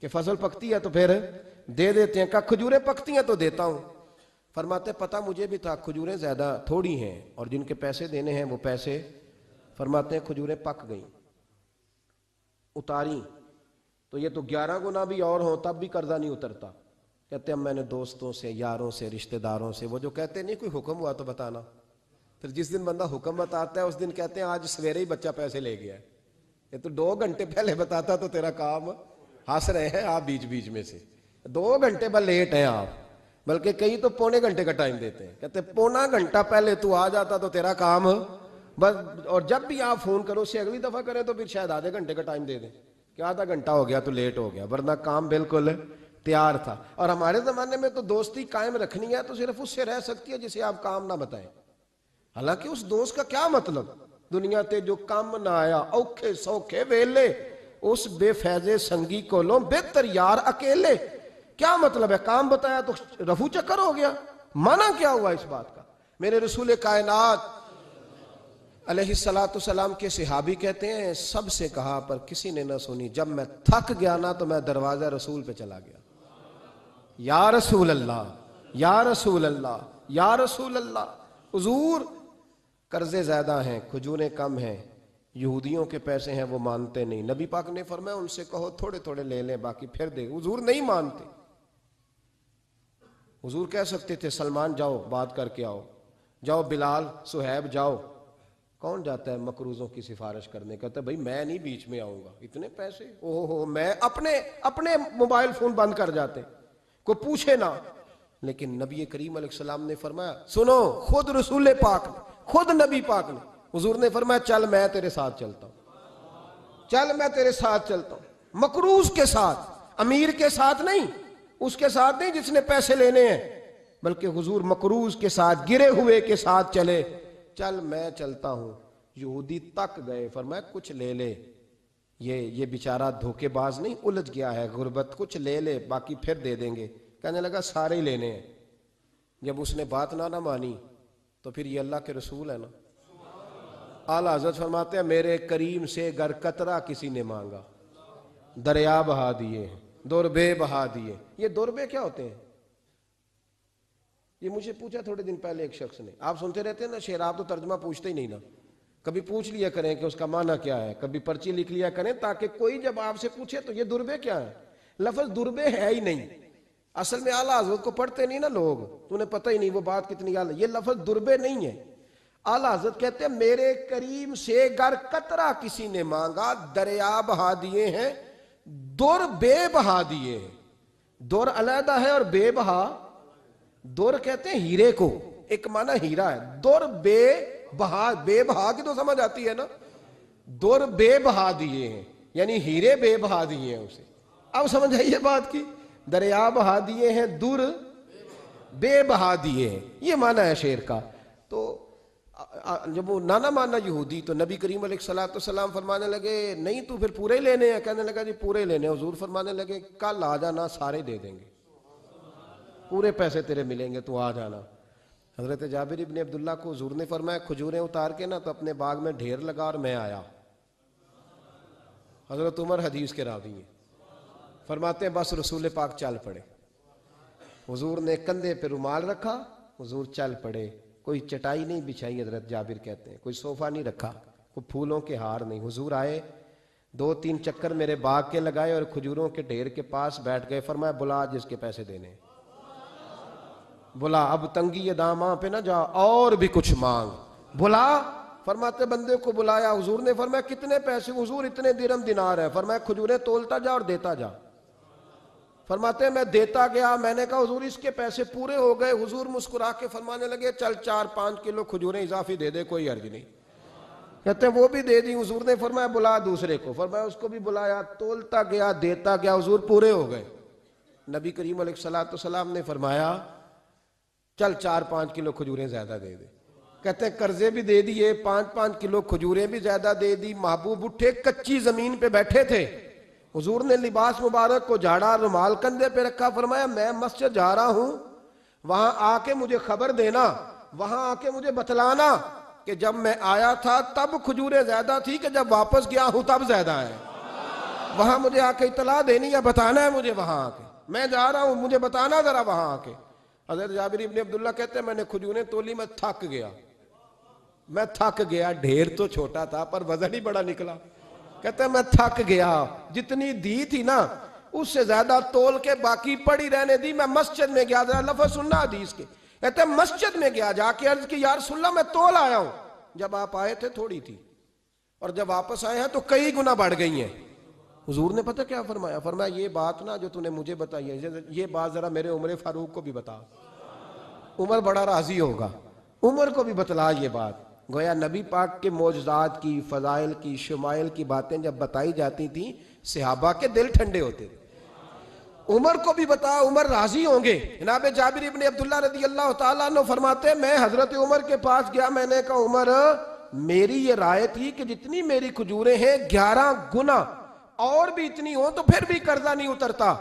Speaker 2: کہ فصل پکتی ہے تو پھر دے دیتے ہیں، کہا کھجوریں پکتی ہیں تو دیتا ہوں. فرماتے پتہ مجھے بھی تھا کھجوریں زیادہ تھوڑی ہیں اور جن کے پیسے دینے ہیں وہ پیسے. فرماتے ہیں کھجوریں پک گئیں، اتاری تو یہ تو 11 گنا بھی اور ہو تب بھی قرضہ نہیں اترتا. کہتے ہیں میں نے دوستوں سے، یاروں سے، رشتہ داروں سے، وہ جو کہتے نہیں کوئی حکم ہوا تو بتانا، پھر جس دن بندہ حکم بتاتا ہے اس دن کہتے ہیں آج سویرے ہی بچہ پیسے لے گیا ہے. یہ تو 2 گھنٹے پہلے بتاتا تو تیرا کام. ہنس رہے ہیں آپ بیچ بیچ میں سے، 2 گھنٹے بعد لیٹ ہیں آپ، بلکہ کئی تو پونے گھنٹے کا ٹائم دیتے ہیں. کہتے ہیں پونا گھنٹہ پہلے تو آ جاتا تو تیرا کام بس. اور جب بھی آپ فون کرو اسے اگلی دفعہ کریں تو پھر شاید آدھے گھنٹے کا ٹائم دے دیں کہ آدھا گھنٹہ ہو گیا تو لیٹ ہو گیا، ورنہ کام بالکل تیار تھا. اور ہمارے زمانے میں تو دوستی قائم رکھنی ہے تو صرف اس سے رہ سکتی ہے جسے آپ کام نہ بتائیں. حالانکہ اس دوست کا کیا مطلب، دنیا تے جو کام نہ آیا اوکھے سوکھے ویلے، اس بے فیضے سنگی کو لو بہتر یار اکیلے. کیا مطلب ہے، کام بتایا تو رفو چکر ہو گیا؟ مانا کیا ہوا اس بات کا؟ میرے رسول کائنات علیہ السلام کے صحابی کہتے ہیں سب سے کہا پر کسی نے نہ سنی، جب میں تھک گیا نا تو میں دروازہ رسول پہ چلا گیا. یا رسول اللہ، یا رسول اللہ، یا رسول اللہ. حضور قرضے زیادہ ہیں، کھجوریں کم ہیں، یہودیوں کے پیسے ہیں وہ مانتے نہیں. نبی پاک نے فرمایا ان سے کہو تھوڑے تھوڑے لے لیں باقی پھر دے. حضور نہیں مانتے. حضور کہہ سکتے تھے سلمان جاؤ بات کر کے آؤ، جاؤ بلال صہیب جاؤ. کون جاتا ہے مقروضوں کی سفارش کرنے؟ کہتا ہے بھائی میں نہیں بیچ میں آؤں گا، اتنے پیسے اوہ میں اپنے موبائل فون بند کر جاتے کوئی پوچھے نہ. لیکن نبی کریم علیہ السلام نے فرمایا سنو، خود رسول پاک نے، خود نبی پاک نے، حضور نے فرمایا چل میں تیرے ساتھ چلتا ہوں، چل میں تیرے ساتھ چلتا ہوں. مقروض کے ساتھ، امیر کے ساتھ نہیں، اس کے ساتھ نہیں جس نے پیسے لینے ہیں، بلکہ حضور مقروض کے ساتھ، گرے ہوئے کے ساتھ چلے. چل میں چلتا ہوں. یہودی تک گئے، فرمایا کچھ لے لے، یہ بیچارہ دھوکے باز نہیں الجھ گیا ہے، غربت، کچھ لے لے باقی پھر دے دیں گے. کہنے لگا سارے ہی لینے ہیں. جب اس نے بات نہ مانی تو پھر یہ اللہ کے رسول ہے نا. اعلیٰ حضرت فرماتے ہیں میرے کریم سے گر قطرہ کسی نے مانگا دریا بہا دیے، دوربے بہا دیے. یہ دوربے کیا ہوتے ہیں؟ یہ مجھے پوچھا تھوڑے دن پہلے ایک شخص نے. آپ سنتے رہتے ہیں نا شعر، آپ تو ترجمہ پوچھتے ہی نہیں نا. کبھی پوچھ لیا کریں کہ اس کا معنی کیا ہے، کبھی پرچی لکھ لیا کریں تاکہ کوئی جب آپ سے پوچھے تو یہ دربے کیا ہے. لفظ دربے ہے ہی نہیں. اصل میں اعلیٰ حضرت کو پڑھتے نہیں نا لوگ، تو انہیں پتہ ہی نہیں وہ بات کتنی اعلیٰ. یہ لفظ دربے نہیں ہے. اعلیٰ حضرت کہتے ہیں میرے کریم سے گر قطرہ کسی نے مانگا دریا بہا دیے ہیں، در بے بہا دیے ہیں. در علیحدہ ہے اور بے بہا. در کہتے ہیں ہیرے کو، ایک معنی ہیرا ہے. در بے بہا، بے بہا کی تو سمجھ آتی ہے نا. در بے بہا دیے ہیں یعنی ہیرے بے بہا دیے ہیں اسے. اب سمجھ آئیے بات کی. دریا بہا دیے ہیں، در بے بہا دیے ہیں، یہ معنی ہے شعر کا. تو جب وہ نانا مانا یہودی تو نبی کریم علیہ السلام فرمانے لگے نہیں تو پھر پورے لینے ہیں. کہنے لگا جی پورے لینے. حضور فرمانے لگے کل آ جانا سارے دے دیں گے، پورے پیسے تیرے ملیں گے تو آ جانا. حضرت جابر ابن عبداللہ کو حضور نے فرمایا کھجوریں اتار کے نا تو اپنے باغ میں ڈھیر لگا اور میں آیا. حضرت عمر حدیث کے راوی ہیں، فرماتے ہیں بس رسول پاک چل پڑے. حضور نے کندھے پہ رومال رکھا، حضور چل پڑے. کوئی چٹائی نہیں بچھائی، حضرت جابر کہتے ہیں کوئی صوفہ نہیں رکھا، کوئی پھولوں کے ہار نہیں. حضور آئے، 2-3 چکر میرے باغ کے لگائے اور کھجوروں کے ڈھیر کے پاس بیٹھ گئے. فرمایا بلا جس کے پیسے دینے، بلا، اب تنگی یہ داماں پہ نہ جا اور بھی کچھ مانگ، بلا. فرماتے بندے کو بلایا. حضور نے فرمایا کتنے پیسے؟ حضور اتنے درہم دینار ہے. فرمایا کھجوریں تولتا جا اور دیتا جا. فرماتے ہیں میں دیتا گیا. میں نے کہا حضور اس کے پیسے پورے ہو گئے. حضور مسکرا کے فرمانے لگے چل 4-5 کلو کھجوریں اضافی دے دے، کوئی حرج نہیں. کہتے ہیں وہ بھی دے دی. حضور نے فرمایا بلا دوسرے کو. فرمایا اس کو بھی بلایا. تولتا گیا، دیتا گیا. حضور پورے ہو گئے. نبی کریم علیہ السلام نے فرمایا چل 4-5 کلو کھجوریں زیادہ دے دے. کہتے ہیں قرضے بھی دے دیے، 5-5 کلو کھجوریں بھی زیادہ دے دی. محبوب اٹھے، کچی زمین پہ بیٹھے تھے. حضور نے لباس مبارک کو جھاڑا، رومال کندھے پہ رکھا. فرمایا میں مسجد جا رہا ہوں، وہاں آ کے مجھے خبر دینا، وہاں آ کے مجھے بتلانا کہ جب میں آیا تھا تب کھجوریں زیادہ تھی کہ جب واپس گیا ہوں تب زیادہ ہے. وہاں مجھے آ کے اطلاع دینی ہے، بتانا ہے مجھے. وہاں آ کے میں جا رہا ہوں، مجھے بتانا ذرا وہاں آ کے. حضرت جابر ابن عبداللہ کہتے ہیں میں نے کھجوریں تولی، میں تھک گیا. ڈھیر تو چھوٹا تھا پر وزن ہی بڑا نکلا. کہتے ہیں میں تھک گیا، جتنی دی تھی نا اس سے زیادہ تول کے باقی پڑی رہنے دی، میں مسجد میں گیا، ذرا لفظ سننا حدیث کے، کہتے ہیں مسجد میں گیا، جا کے عرض کی یا رسول اللہ میں تول آیا ہوں، جب آپ آئے تھے تھوڑی تھی اور جب واپس آئے ہیں تو کئی گنا بڑھ گئی ہیں۔ حضور نے پتہ کیا فرمایا؟ فرمایا یہ بات نا جو تو نے مجھے بتائی ہے یہ بات ذرا میرے عمر فاروق کو بھی بتا، عمر بڑا راضی ہوگا، عمر کو بھی بتلا یہ بات۔ گویا نبی پاک کے معجزات کی، فضائل کی، شمائل کی باتیں جب بتائی جاتی تھیں صحابہ کے دل ٹھنڈے ہوتے تھے۔ عمر کو بھی بتا، عمر راضی ہوں گے۔ جناب جابر ابن عبداللہ رضی اللہ تعالیٰ عنہ فرماتے ہیں میں حضرت عمر کے پاس گیا، میں نے کہا عمر میری یہ رائے تھی کہ جتنی میری کھجوریں ہیں 11 گنا اور بھی اتنی ہوں تو پھر بھی قرضہ نہیں اترتا،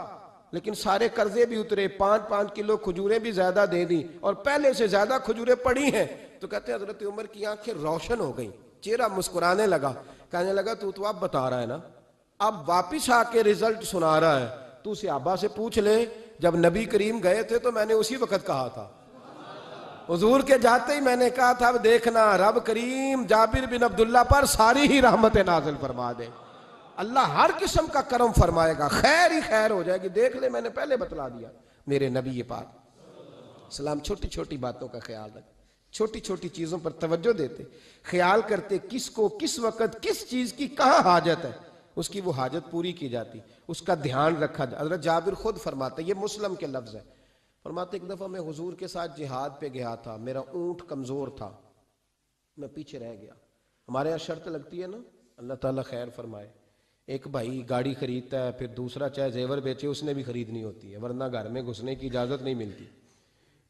Speaker 2: لیکن سارے قرضے بھی اترے، 5-5 کلو کھجوریں بھی زیادہ دے دی اور پہلے سے زیادہ کھجوریں پڑی ہیں۔ تو کہتے ہیں حضرت عمر کی آنکھیں روشن ہو گئیں، چہرہ مسکرانے لگا، کہنے لگا تو اب بتا رہا ہے نا، اب واپس آ کے رزلٹ سنا رہا ہے، تو صحابہ سے پوچھ لے جب نبی کریم گئے تھے تو میں نے اسی وقت کہا تھا، حضور کے جاتے ہی میں نے کہا تھا اب دیکھنا رب کریم جابر بن عبداللہ پر ساری ہی رحمت نازل فرما دے، اللہ ہر قسم کا کرم فرمائے گا، خیر ہی خیر ہو جائے گی، دیکھ لے میں نے پہلے بتلا دیا۔ میرے نبی پاک سلام چھوٹی چھوٹی باتوں کا خیال رکھ، چھوٹی چھوٹی چیزوں پر توجہ دیتے، خیال کرتے کس کو کس وقت کس چیز کی کہاں حاجت ہے، اس کی وہ حاجت پوری کی جاتی، اس کا دھیان رکھا جاتا۔ حضرت جابر خود فرماتے، یہ مسلم کے لفظ ہے، فرماتے ایک دفعہ میں حضور کے ساتھ جہاد پہ گیا تھا، میرا اونٹ کمزور تھا، میں پیچھے رہ گیا۔ ہمارے یہاں شرط لگتی ہے نا، اللہ تعالیٰ خیر فرمائے، ایک بھائی گاڑی خریدتا ہے پھر دوسرا چاہے زیور بیچے اس نے بھی خریدنی ہوتی ہے، ورنہ گھر میں گھسنے کی اجازت نہیں ملتی،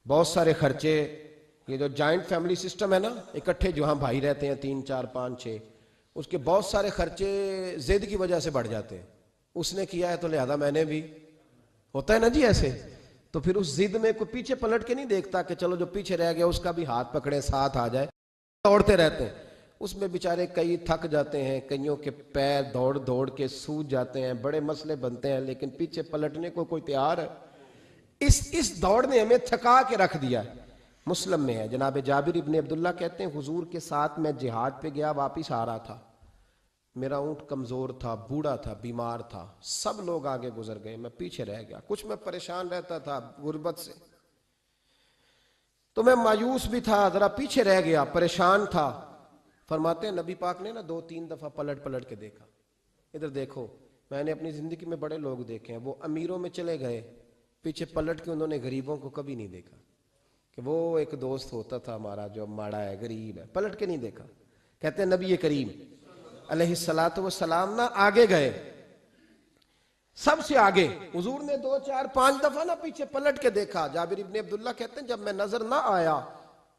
Speaker 2: بہت سارے خرچے، یہ جو جوائنٹ فیملی سسٹم ہے نا، اکٹھے جہاں بھائی رہتے ہیں 3 4 5 6، اس کے بہت سارے خرچے ضد کی وجہ سے بڑھ جاتے ہیں، اس نے کیا ہے تو لہذا میں نے بھی، ہوتا ہے نا جی ایسے، تو پھر اس ضد میں کوئی پیچھے پلٹ کے نہیں دیکھتا کہ چلو جو پیچھے رہ گیا اس کا بھی ہاتھ پکڑے ساتھ آ جائے، دوڑتے رہتے ہیں، اس میں بیچارے کئی تھک جاتے ہیں، کئیوں کے پیر دوڑ دوڑ کے سوج جاتے ہیں، بڑے مسئلے بنتے ہیں، لیکن پیچھے پلٹنے کو کوئی تیار ہے؟ اس دوڑ نے ہمیں تھکا کے رکھ دیا ہے۔ مسلم میں ہے جناب جابر ابن عبداللہ کہتے ہیں حضور کے ساتھ میں جہاد پہ گیا، واپس آ رہا تھا، میرا اونٹ کمزور تھا، بوڑھا تھا، بیمار تھا، سب لوگ آگے گزر گئے، میں پیچھے رہ گیا، کچھ میں پریشان رہتا تھا غربت سے، تو میں مایوس بھی تھا، ذرا پیچھے رہ گیا، پریشان تھا۔ فرماتے ہیں نبی پاک نے نا 2-3 دفعہ پلٹ کے دیکھا، ادھر دیکھو، میں نے اپنی زندگی میں بڑے لوگ دیکھے ہیں، وہ امیروں میں چلے گئے، پیچھے پلٹ کے انہوں نے غریبوں کو کبھی نہیں دیکھا، کہ وہ ایک دوست ہوتا تھا ہمارا جو ماڑا ہے، غریب ہے، پلٹ کے نہیں دیکھا۔ کہتے ہیں نبی کریم علیہ السلام نا آگے گئے، سب سے آگے، حضور نے 2 4 5 دفعہ نا پیچھے پلٹ کے دیکھا۔ جابر ابن عبداللہ کہتے ہیں جب میں نظر نہ آیا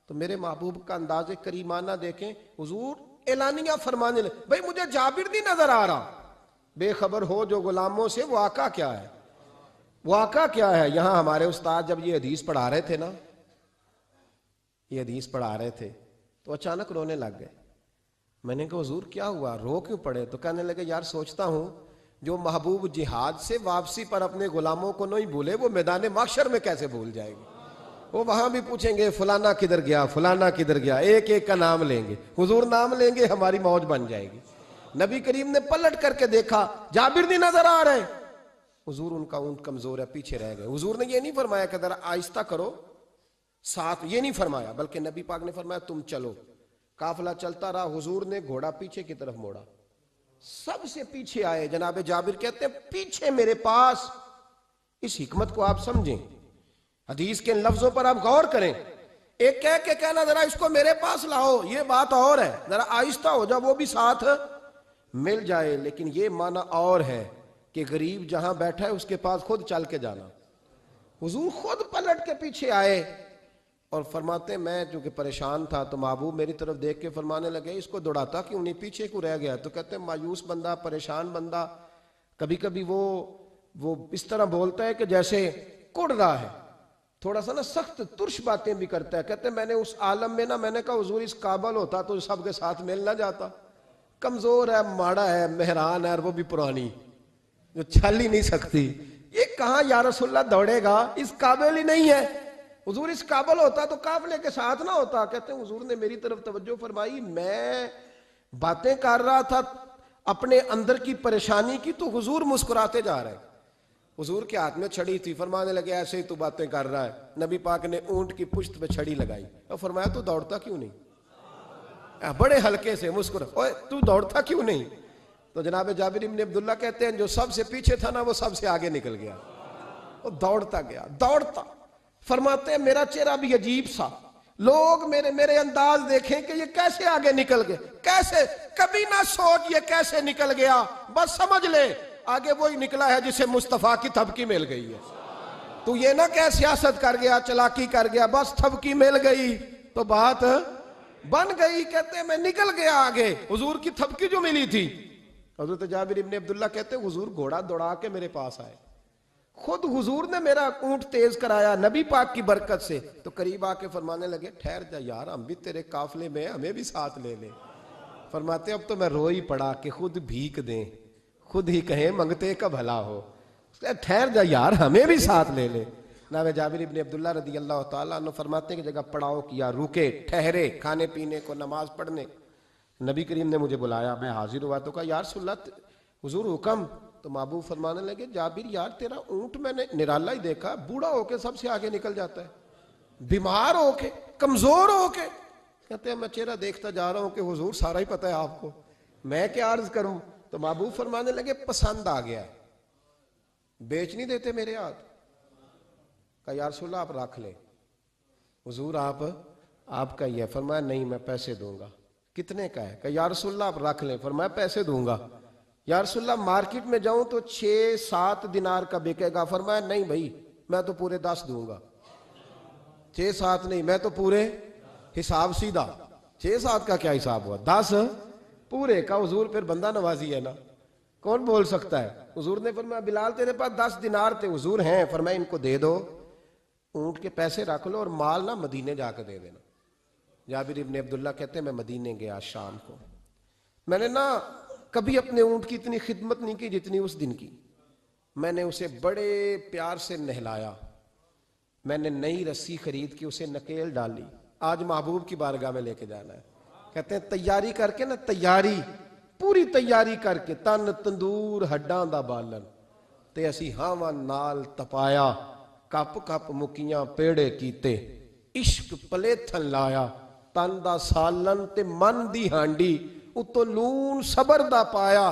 Speaker 2: تو میرے محبوب کا انداز کریمانہ دیکھیں، حضور اعلانیہ فرمانے لگے، بھئی مجھے جابر نہیں نظر آ رہا، بے خبر ہو جو غلاموں سے، وہ آقا کیا ہے، وہ آقا کیا ہے۔ یہاں ہمارے استاد جب یہ حدیث پڑھا رہے تھے نا، یہ حدیث پڑھا رہے تھے تو اچانک رونے لگ گئے۔ میں نے کہا حضور کیا ہوا، رو کیوں پڑے؟ تو کہنے لگے یار سوچتا ہوں جو محبوب جہاد سے واپسی پر اپنے غلاموں کو نہیں بھولے، وہ میدان محشر میں کیسے بھول جائے گی؟ وہ وہاں بھی پوچھیں گے فلانا کدھر گیا، فلانا کدھر گیا، ایک ایک کا نام لیں گے، حضور نام لیں گے، ہماری موج بن جائے گی۔ نبی کریم نے پلٹ کر کے دیکھا، جابر نہیں نظر آ رہے، حضور ان کا اونٹ کمزور ہے، پیچھے رہ گئے۔ حضور نے یہ نہیں فرمایا کہ ذرا آہستہ کرو ساتھ، یہ نہیں فرمایا، بلکہ نبی پاک نے فرمایا تم چلو۔ قافلہ چلتا رہا، حضور نے گھوڑا پیچھے کی طرف موڑا، سب سے پیچھے آئے۔ جناب جابر کہتے ہیں پیچھے میرے پاس، اس حکمت کو آپ سمجھیں، حدیث کے ان لفظوں پر آپ غور کریں، ایک کہہ کے کہنا ذرا اس کو میرے پاس لاؤ، یہ بات اور ہے، ذرا آہستہ ہو جا، وہ بھی ساتھ مل جائے، لیکن یہ معنی اور ہے کہ غریب جہاں بیٹھا ہے اس کے پاس خود چل کے جانا۔ حضور خود پلٹ کے پیچھے آئے اور فرماتے ہیں میں چونکہ پریشان تھا تو محبوب میری طرف دیکھ کے فرمانے لگے اس کو دوڑاتا کیوں نہیں، پیچھے کو رہ گیا؟ تو کہتے ہیں مایوس بندہ، پریشان بندہ کبھی کبھی وہ اس طرح بولتا ہے کہ جیسے کڑ رہا ہے، تھوڑا سا نا سخت ترش باتیں بھی کرتا ہے۔ کہتے ہیں میں نے اس عالم میں نا، میں نے کہا حضور اس قابل ہوتا تو سب کے ساتھ مل نہ جاتا، کمزور ہے، ماڑا ہے، مہران ہے، اور وہ بھی پرانی جو چل ہی نہیں سکتی، یہ کہاں یا رسول اللہ دوڑے گا، اس قابل ہی نہیں ہے۔ حضور اس قابل ہوتا تو قافلے کے ساتھ نہ ہوتا۔ کہتے ہیں حضور نے میری طرف توجہ فرمائی، میں باتیں کر رہا تھا، اپنے اندر کی پریشانی کی تو حضور مسکراتے جا رہے ہیں. حضور کے ہاتھ میں چھڑی تھی, فرمانے لگے ایسے ہی تو باتیں کر رہا ہے. نبی پاک نے اونٹ کی پشت پہ چھڑی لگائی اور فرمایا تو دوڑتا کیوں نہیں؟ بڑے ہلکے سے مسکرا, اوے تو دوڑتا کیوں نہیں؟ تو جناب جابر بن عبداللہ کہتے ہیں جو سب سے پیچھے تھا نا وہ سب سے آگے نکل گیا, وہ دوڑتا گیا دوڑتا. فرماتے ہیں میرا چہرہ بھی عجیب سا, لوگ میرے انداز دیکھیں کہ یہ کیسے آگے نکل گئے, کیسے, کبھی نہ سوچ یہ کیسے نکل گیا, بس سمجھ لے آگے وہی نکلا ہے جسے مصطفیٰ کی تھپکی مل گئی ہے. تو یہ نہ کہ سیاست کر گیا, چلاکی کر گیا, بس تھپکی مل گئی تو بات بن گئی. کہتے ہیں میں نکل گیا آگے, حضور کی تھپکی جو ملی تھی. حضرت جابر ابن عبداللہ کہتے ہیں حضور گھوڑا دوڑا کے میرے پاس آئے, خود حضور نے میرا اونٹ تیز کرایا نبی پاک کی برکت سے. تو قریب آ کے فرمانے لگے ٹھہر جا یار, ہم بھی تیرے قافلے میں, ہمیں بھی ساتھ لے لے. فرماتے اب تو میں رو ہی پڑا کہ خود بھیک دیں, خود ہی کہیں منگتے کا بھلا ہو, ٹھہر جا یار ہمیں بھی ساتھ لے لے. جناب جابر ابن عبداللہ رضی اللہ تعالیٰ عنہ فرماتے ہیں کہ جگہ پڑاؤ کیا, رکے, ٹھہرے, کھانے پینے کو, نماز پڑھنے. نبی کریم نے مجھے بلایا, میں حاضر ہوا تو کہا یا رسول اللہ حضور حکم. تو محبوب فرمانے لگے جابر یار تیرا اونٹ میں نے نرالا ہی دیکھا, بوڑھا ہو کے سب سے آگے نکل جاتا ہے, بیمار ہو کے, کمزور ہو کے. کہتے ہیں میں چہرہ دیکھتا جا رہا ہوں کہ حضور سارا ہی پتہ ہے آپ کو, میں کیا عرض کروں. تو محبوب فرمانے لگے پسند آ گیا, بیچ نہیں دیتے میرے ہاتھ. کہا یا رسول اللہ آپ رکھ لیں. حضور آپ کا یہ. فرمایا نہیں میں پیسے دوں گا. کتنے کا ہے؟ کہا یا رسول اللہ آپ رکھ لیں. فرمایا پیسے دوں گا. یا رسول اللہ مارکیٹ میں جاؤں تو 6-7 دینار کا بکے گا. فرمایا نہیں بھائی میں تو پورے 10 دوں گا. 6-7 نہیں, میں تو پورے حساب سیدھا. 6-7 کا کیا حساب ہوا, 10 پورے کا. حضور پھر بندہ نوازی ہے نا, کون بول سکتا ہے. حضور نے فرمایا بلال تیرے پاس 10 دینار تھے. حضور ہیں. فرمایا ان کو دے دو, اونٹ کے پیسے رکھ لو اور مال نہ مدینے جا کے دے دینا. جابر ابن عبداللہ کہتے ہیں میں مدینے گیا شام کو, میں نے نا کبھی اپنے اونٹ کی اتنی خدمت نہیں کی جتنی اس دن کی. میں نے اسے بڑے پیار سے نہلایا, میں نے نئی رسی خرید کے اسے نکیل ڈالی. آج محبوب کی بارگاہ میں لے کے جانا ہے. کہتے ہیں تیاری کر کے نا, تیاری پوری تیاری کر کے, تن تندور ہڈاں دا بالن تے اسی ہاواں نال تپایا, کپ کپ مکیاں پیڑے کیتے, عشق پلیتھن لایا, تن دا سالن تے من دی ہانڈی, اتو لون صبر دا پایا.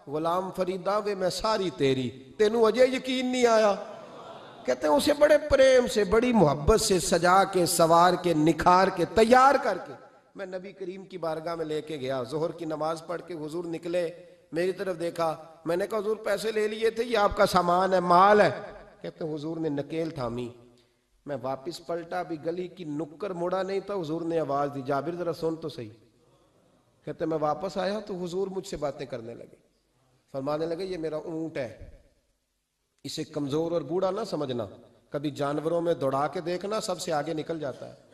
Speaker 2: غلام فریدا وے میں ساری تیری, تینوں اجے یقین نہیں آیا. کہتے ہیں اسے بڑے پریم سے, بڑی محبت سے سجا کے, سوار کے, نکھار کے, تیار کر کے میں نبی کریم کی بارگاہ میں لے کے گیا. ظہر کی نماز پڑھ کے حضور نکلے, میری طرف دیکھا. میں نے کہا حضور پیسے لے لیے تھے, یہ آپ کا سامان ہے, مال ہے. کہتے ہیں حضور نے نکیل تھامی. میں واپس پلٹا, بھی گلی کی نکر موڑا نہیں تھا. حضور نے آواز دی جابر ذرا سن تو صحیح. کہتے ہیں میں واپس آیا تو حضور مجھ سے باتیں کرنے لگے. فرمانے لگے یہ میرا اونٹ ہے, اسے کمزور اور بوڑھا نہ سمجھنا, کبھی جانوروں میں دوڑا کے دیکھنا سب سے آگے نکل جاتا ہے.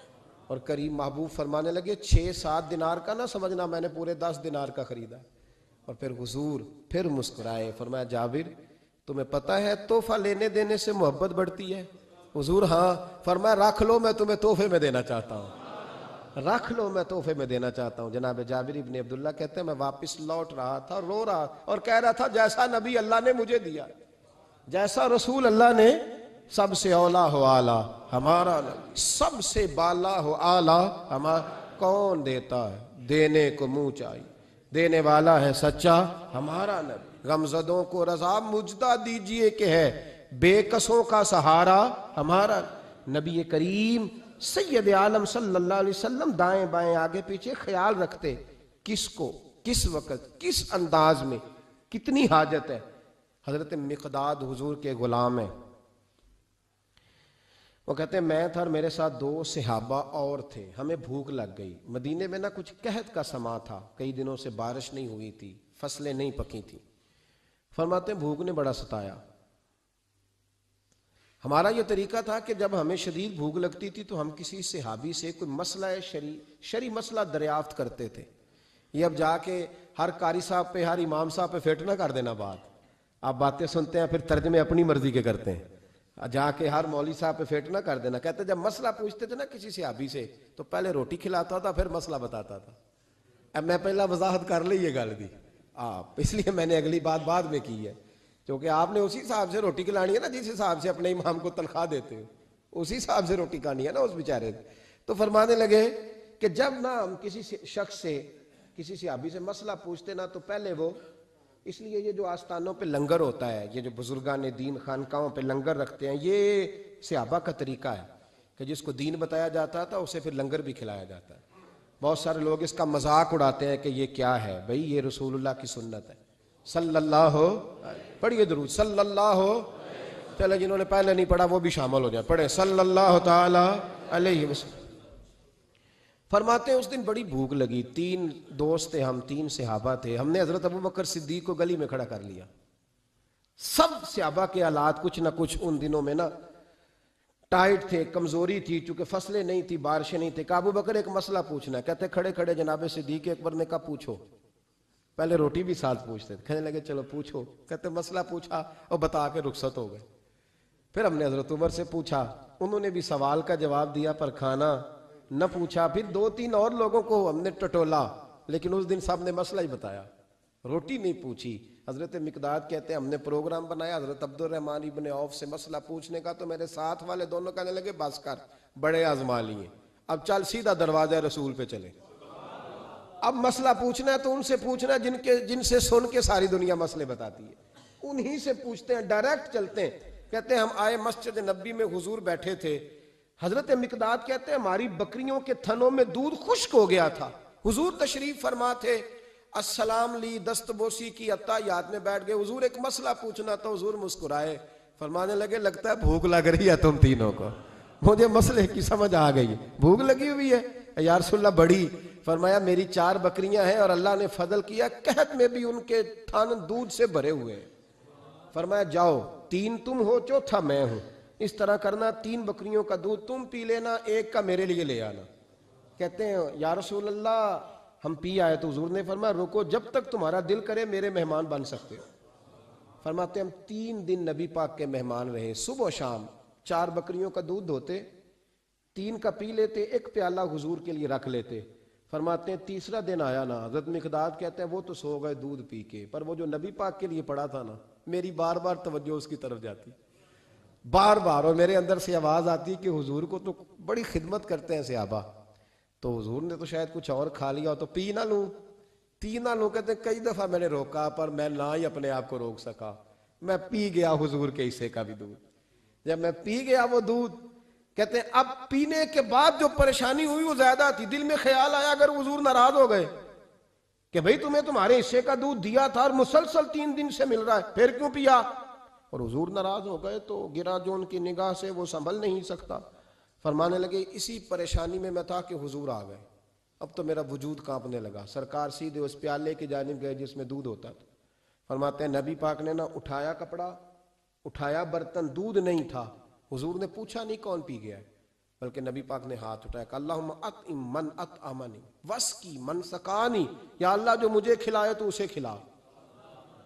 Speaker 2: اور قریب محبوب فرمانے لگے 6-7 دینار کا نہ سمجھنا, میں نے پورے 10 دینار کا خریدا. اور پھر حضور پھر مسکرائے. فرمایا جابر تمہیں پتہ ہے تحفہ لینے دینے سے محبت بڑھتی ہے؟ حضور ہاں. فرمایا رکھ لو, میں تمہیں تحفے میں دینا چاہتا ہوں, رکھ لو میں تحفے میں دینا چاہتا ہوں. جناب جابر ابن عبداللہ کہتے ہیں میں واپس لوٹ رہا تھا, رو رہا اور کہہ رہا تھا جیسا نبی اللہ نے مجھے دیا, جیسا رسول اللہ نے, سب سے اولا ہو آلہ ہمارا نبی, سب سے بالا ہو آلہ ہمارا. کون دیتا ہے دینے کو منہ چاہیے, دینے والا ہے سچا ہمارا نبی. غمزدوں کو رضا مجدہ دیجئے کہ ہے بے کسوں کا سہارا ہمارا نبی کریم سید عالم صلی اللہ علیہ وسلم. دائیں بائیں آگے پیچھے خیال رکھتے کس کو, کس وقت, کس انداز میں, کتنی حاجت ہے. حضرت مقداد حضور کے غلام ہیں. وہ کہتے ہیں میں تھا اور میرے ساتھ 2 صحابہ اور تھے. ہمیں بھوک لگ گئی. مدینے میں نہ کچھ قحط کا سما تھا, کئی دنوں سے بارش نہیں ہوئی تھی, فصلیں نہیں پکی تھیں. فرماتے ہیں بھوک نے بڑا ستایا. ہمارا یہ طریقہ تھا کہ جب ہمیں شدید بھوک لگتی تھی تو ہم کسی صحابی سے کوئی مسئلہ شرعی مسئلہ دریافت کرتے تھے. یہ اب جا کے ہر قاری صاحب پہ, ہر امام صاحب پہ فٹ نہ کر دینا بات. آپ باتیں سنتے ہیں پھر ترجمے اپنی مرضی کے کرتے ہیں, جا کے ہر مولوی صاحب پہ فٹ نہ کر دینا. کہتے جب مسئلہ پوچھتے تھے نا کسی صحابی سے تو پہلے روٹی کھلاتا تھا پھر مسئلہ بتاتا تھا. اب میں پہلا وضاحت کر لی یہ گل دی, آپ، اس لیے میں نے اگلی بات بعد میں کی ہے، کیونکہ آپ نے اسی حساب سے روٹی کھلانی ہے نا جس حساب سے اپنے امام کو تنخواہ دیتے ہو، اسی حساب سے روٹی کھانی ہے نا اس بیچارے۔ تو فرمانے لگے کہ جب نہ ہم کسی شخص سے، کسی صحابی سے مسئلہ پوچھتے نا تو پہلے وہ، اس لیے یہ جو آستانوں پہ لنگر ہوتا ہے، یہ جو بزرگان دین خانقاہوں پہ لنگر رکھتے ہیں، یہ صحابہ کا طریقہ ہے کہ جس کو دین بتایا جاتا تھا اسے پھر لنگر بھی کھلایا جاتا ہے۔ بہت سارے لوگ اس کا مذاق اڑاتے ہیں کہ یہ کیا ہے، بھئی یہ رسول اللہ کی سنت ہے، صلی اللہ، پڑھیے درود صلی اللہ، چلے جنہوں نے پہلے نہیں پڑھا وہ بھی شامل ہو جائے، پڑھیں صلی اللہ تعالی علیہ وسلم۔ فرماتے ہیں اس دن بڑی بھوک لگی، 3 دوست تھے ہم، 3 صحابہ تھے، ہم نے حضرت ابوبکر صدیق کو گلی میں کھڑا کر لیا۔ سب صحابہ کے حالات کچھ نہ کچھ ان دنوں میں نا ٹائٹ تھے، کمزوری تھی، چونکہ فصلیں نہیں تھی، بارشیں نہیں تھی۔ کہ ابو بکر ایک مسئلہ پوچھنا ہے، کہتے کھڑے کھڑے جناب صدیق اکبر نے کہا پوچھو، پہلے روٹی بھی ساتھ پوچھتے تھے، کہنے لگے چلو پوچھو، کہتے مسئلہ پوچھا اور بتا کے رخصت ہو گئے۔ پھر ہم نے حضرت عمر سے پوچھا، انہوں نے بھی سوال کا جواب دیا پر کھانا نہ پوچھا۔ پھر 2-3 اور لوگوں کو ہم نے ٹٹولا، لیکن اس دن سب نے مسئلہ ہی بتایا، روٹی نہیں پوچھی۔ حضرت مقداد کہتے ہیں ہم نے پروگرام بنایا حضرت عبد الرحمن ابن عوف سے مسئلہ پوچھنے کا، تو میرے ساتھ والے دونوں کہنے لگے بس کر، بڑے آزما لیے، اب چل سیدھا دروازہ رسول پہ چلے۔ اب مسئلہ پوچھنا ہے تو ان سے پوچھنا ہے جن سے سن کے ساری دنیا مسئلے بتاتی ہے، انہی سے پوچھتے ہیں، ڈائریکٹ چلتے ہیں۔ کہتے ہیں ہم آئے مسجد نبی میں، حضور بیٹھے تھے، حضرت مقداد کہتے ہیں ہماری بکریوں کے تھنوں میں دودھ خشک ہو گیا تھا، حضور تشریف فرما تھے، السلام لی، دست بوسی کی، اتحیات میں بیٹھ گئے، حضور ایک مسئلہ پوچھنا تھا، حضور مسکرائے، فرمانے لگے لگتا ہے بھوک لگ رہی ہے تم تینوں کو، مجھے مسئلے کی سمجھ آ گئی، بھوک لگی ہوئی ہے یا رسول اللہ بڑی؟ فرمایا میری 4 بکریاں ہیں اور اللہ نے فضل کیا، قحط میں بھی ان کے تھن دودھ سے بھرے ہوئے ہیں۔ فرمایا جاؤ، 3 تم ہو، چوتھا میں ہوں، اس طرح کرنا، 3 بکریوں کا دودھ تم پی لینا، 1 کا میرے لیے لے آنا۔ کہتے ہیں یا رسول اللہ ہم پی آئے، تو حضور نے فرمایا رکو، جب تک تمہارا دل کرے میرے مہمان بن سکتے ہو۔ فرماتے ہم 3 دن نبی پاک کے مہمان رہے، صبح و شام 4 بکریوں کا دودھ دھوتے، 3 کا پی لیتے، 1 پیالہ حضور کے لیے رکھ لیتے۔ فرماتے ہیں تیسرا دن آیا نا، حضرت مقداد کہتے ہیں وہ تو سو گئے دودھ پی کے، پر وہ جو نبی پاک کے لیے پڑا تھا نا، میری بار بار توجہ اس کی طرف جاتی، بار بار، اور میرے اندر سے آواز آتی کہ حضور کو تو بڑی خدمت کرتے ہیں صحابہ، تو حضور نے تو شاید کچھ اور کھا لیا تو پی نہ لوں، پی نہ لوں۔ کہتے ہیں کئی دفعہ میں نے روکا پر میں نہ ہی اپنے آپ کو روک سکا، میں پی گیا حضور کے حصے کا بھی دودھ۔ جب میں پی گیا وہ دودھ، کہتے ہیں اب پینے کے بعد جو پریشانی ہوئی وہ زیادہ تھی، دل میں خیال آیا اگر حضور ناراض ہو گئے کہ بھئی تمہیں تمہارے حصے کا دودھ دیا تھا اور مسلسل 3 دن سے مل رہا ہے، پھر کیوں پیا؟ اور حضور ناراض ہو گئے تو گرا جو ان کی نگاہ سے وہ سنبھل نہیں سکتا۔ فرمانے لگے اسی پریشانی میں تھا کہ حضور آ گئے، اب تو میرا وجود کانپنے لگا۔ سرکار سیدھے اس پیالے کی جانب گئے جس میں دودھ ہوتا تھا۔ فرماتے ہیں نبی پاک نے نہ اٹھایا کپڑا، اٹھایا برتن، دودھ نہیں تھا۔ حضور نے پوچھا نہیں کون پی گیا ہے، بلکہ نبی پاک نے ہاتھ اٹھایا کہ اللہم اطعم من اطعمنی واسقی من سقانی، یا اللہ جو مجھے کھلائے تو اسے کھلا،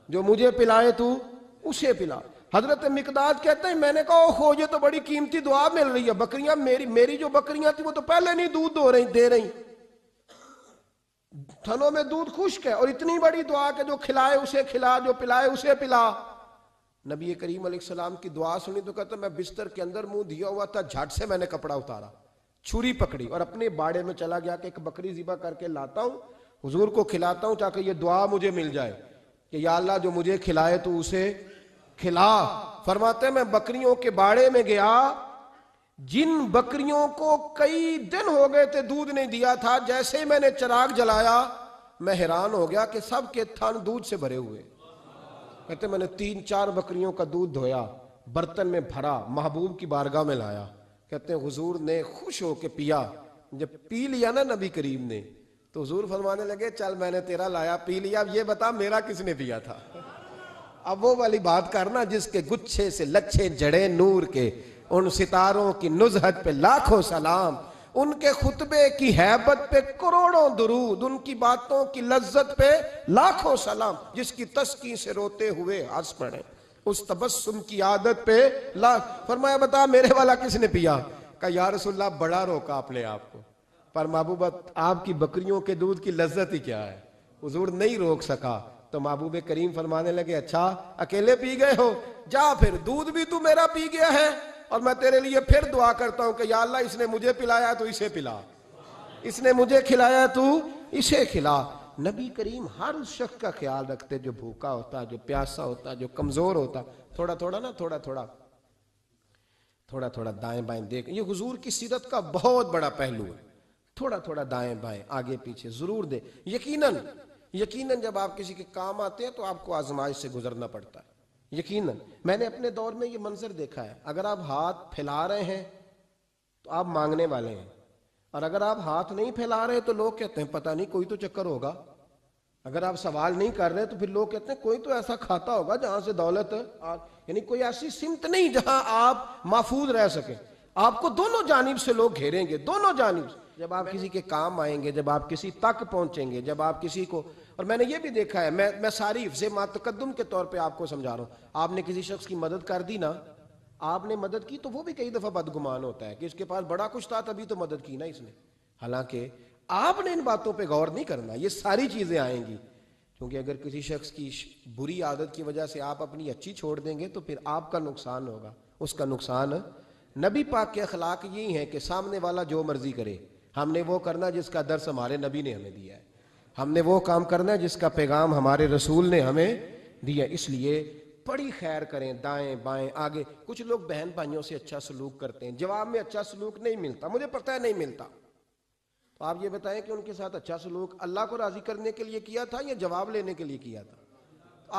Speaker 2: جو مجھے پلائے تو اسے پلا۔ حضرت مقداد کہتے ہیں میں نے کہا اوہو یہ تو بڑی قیمتی دعا مل رہی ہے، بکریاں میری جو بکریاں تھی وہ تو پہلے نہیں دودھ دے رہی، تھنوں میں دودھ خشک ہے، اور اتنی بڑی دعا کہ جو کھلائے اسے کھلا، جو پلائے اسے پلا۔ نبی کریم علیہ السلام کی دعا سنی تو کہتا میں بستر کے اندر منہ دیا ہوا تھا، جھٹ سے میں نے کپڑا اتارا، چھری پکڑی اور اپنے باڑے میں چلا گیا کہ ایک بکری ذبح کر کے لاتا ہوں، حضور کو کھلاتا ہوں تاکہ یہ دعا مجھے مل جائے کہ یا اللہ جو مجھے کھلائے تو اسے کھلا۔ فرماتے ہیں میں بکریوں کے باڑے میں گیا، جن بکریوں کو کئی دن ہو گئے تھے دودھ نہیں دیا تھا، جیسے ہی میں نے چراغ جلایا میں حیران ہو گیا کہ سب کے تھن دودھ سے بھرے ہوئے۔ کہتے میں نے 3-4 بکریوں کا دودھ دھویا، برتن میں بھرا، محبوب کی بارگاہ میں لایا۔ کہتے ہیں حضور نے خوش ہو کے پیا، جب پی لیا نا نبی کریم نے تو حضور فرمانے لگے چل میں نے تیرا لایا پی لیا، اب یہ بتا میرا کس نے پیا تھا؟ اب وہ والی بات کرنا جس کے گچھے سے لچھے جڑے نور کے، ان ستاروں کی نزہت پہ لاکھوں سلام، ان کے خطبے کی ہیبت پہ کروڑوں درود، ان کی باتوں کی لذت پہ لاکھوں سلام، جس کی تسکین سے روتے ہوئے ہنس پڑے، اس تبسم کی عادت پہ فرمایا بتا میرے والا کس نے پیا؟ کہا یا رسول اللہ بڑا روکا اپنے آپ کو، پر محبوبت آپ کی بکریوں کے دودھ کی لذت ہی کیا ہے، حضور نہیں روک سکا، تو محبوب کریم فرمانے لگے اچھا اکیلے پی گئے ہو، جا پھر دودھ بھی تو میرا پی گیا ہے اور میں تیرے لیے پھر دعا کرتا ہوں کہ یا اللہ اس نے مجھے پلایا تو اسے پلا، اس نے مجھے کھلایا تو اسے کھلا۔ نبی کریم ہر اس شخص کا خیال رکھتے جو بھوکا ہوتا، جو پیاسا ہوتا، جو کمزور ہوتا، تھوڑا تھوڑا دائیں بائیں دیکھ، یہ حضور کی سیرت کا بہت بڑا پہلو ہے، تھوڑا تھوڑا دائیں بائیں آگے پیچھے ضرور دے۔ یقیناً جب آپ کسی کے کام آتے ہیں تو آپ کو آزمائش سے گزرنا پڑتا ہے، یقیناً۔ میں نے اپنے دور میں یہ منظر دیکھا ہے، اگر آپ ہاتھ پھیلا رہے ہیں تو آپ مانگنے والے ہیں، اور اگر آپ ہاتھ نہیں پھیلا رہے تو لوگ کہتے ہیں پتہ نہیں کوئی تو چکر ہوگا۔ اگر آپ سوال نہیں کر رہے تو پھر لوگ کہتے ہیں کوئی تو ایسا کھاتا ہوگا جہاں سے دولت، یعنی کوئی ایسی سمت نہیں جہاں آپ محفوظ رہ سکیں۔ آپ کو دونوں جانب سے لوگ گھیریں گے، دونوں جانب سے۔ جب آپ کسی کے کام آئیں گے، جب آپ کسی تک پہنچیں گے، جب آپ کسی کو، اور میں نے یہ بھی دیکھا ہے، میں ساری حفظ ما تقدم کے طور پہ آپ کو سمجھا رہا ہوں، آپ نے کسی شخص کی مدد کر دی نا، آپ نے مدد کی تو وہ بھی کئی دفعہ بدگمان ہوتا ہے کہ اس کے پاس بڑا کچھ تھا تبھی تو مدد کی نا اس نے، حالانکہ آپ نے ان باتوں پہ غور نہیں کرنا۔ یہ ساری چیزیں آئیں گی، کیونکہ اگر کسی شخص کی بری عادت کی وجہ سے آپ اپنی اچھی چھوڑ دیں گے تو پھر آپ کا نقصان ہوگا، اس کا نقصان۔ نبی پاک کے اخلاق یہی ہیں کہ سامنے والا جو مرضی کرے، ہم نے وہ کرنا جس کا درس ہمارے نبی نے ہمیں دیا ہے، ہم نے وہ کام کرنا ہے جس کا پیغام ہمارے رسول نے ہمیں دیا۔ اس لیے بڑی خیر کریں، دائیں بائیں آگے۔ کچھ لوگ بہن بھائیوں سے اچھا سلوک کرتے ہیں، جواب میں اچھا سلوک نہیں ملتا، مجھے پتہ ہے نہیں ملتا، تو آپ یہ بتائیں کہ ان کے ساتھ اچھا سلوک اللہ کو راضی کرنے کے لیے کیا تھا یا جواب لینے کے لیے کیا تھا؟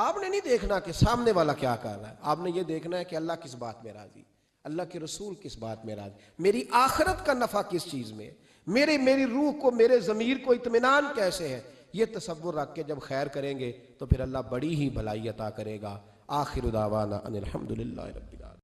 Speaker 2: آپ نے نہیں دیکھنا کہ سامنے والا کیا کر رہا ہے، آپ نے یہ دیکھنا ہے کہ اللہ کس بات میں راضی، اللہ کے رسول کس بات میں راضی، میری آخرت کا نفع کس چیز میں ہے، میری روح کو، میرے ضمیر کو اطمینان کیسے ہے۔ یہ تصور رکھ کے جب خیر کریں گے تو پھر اللہ بڑی ہی بھلائی عطا کرے گا۔ آخر دعوانا ان الحمدللہ رب العالمین۔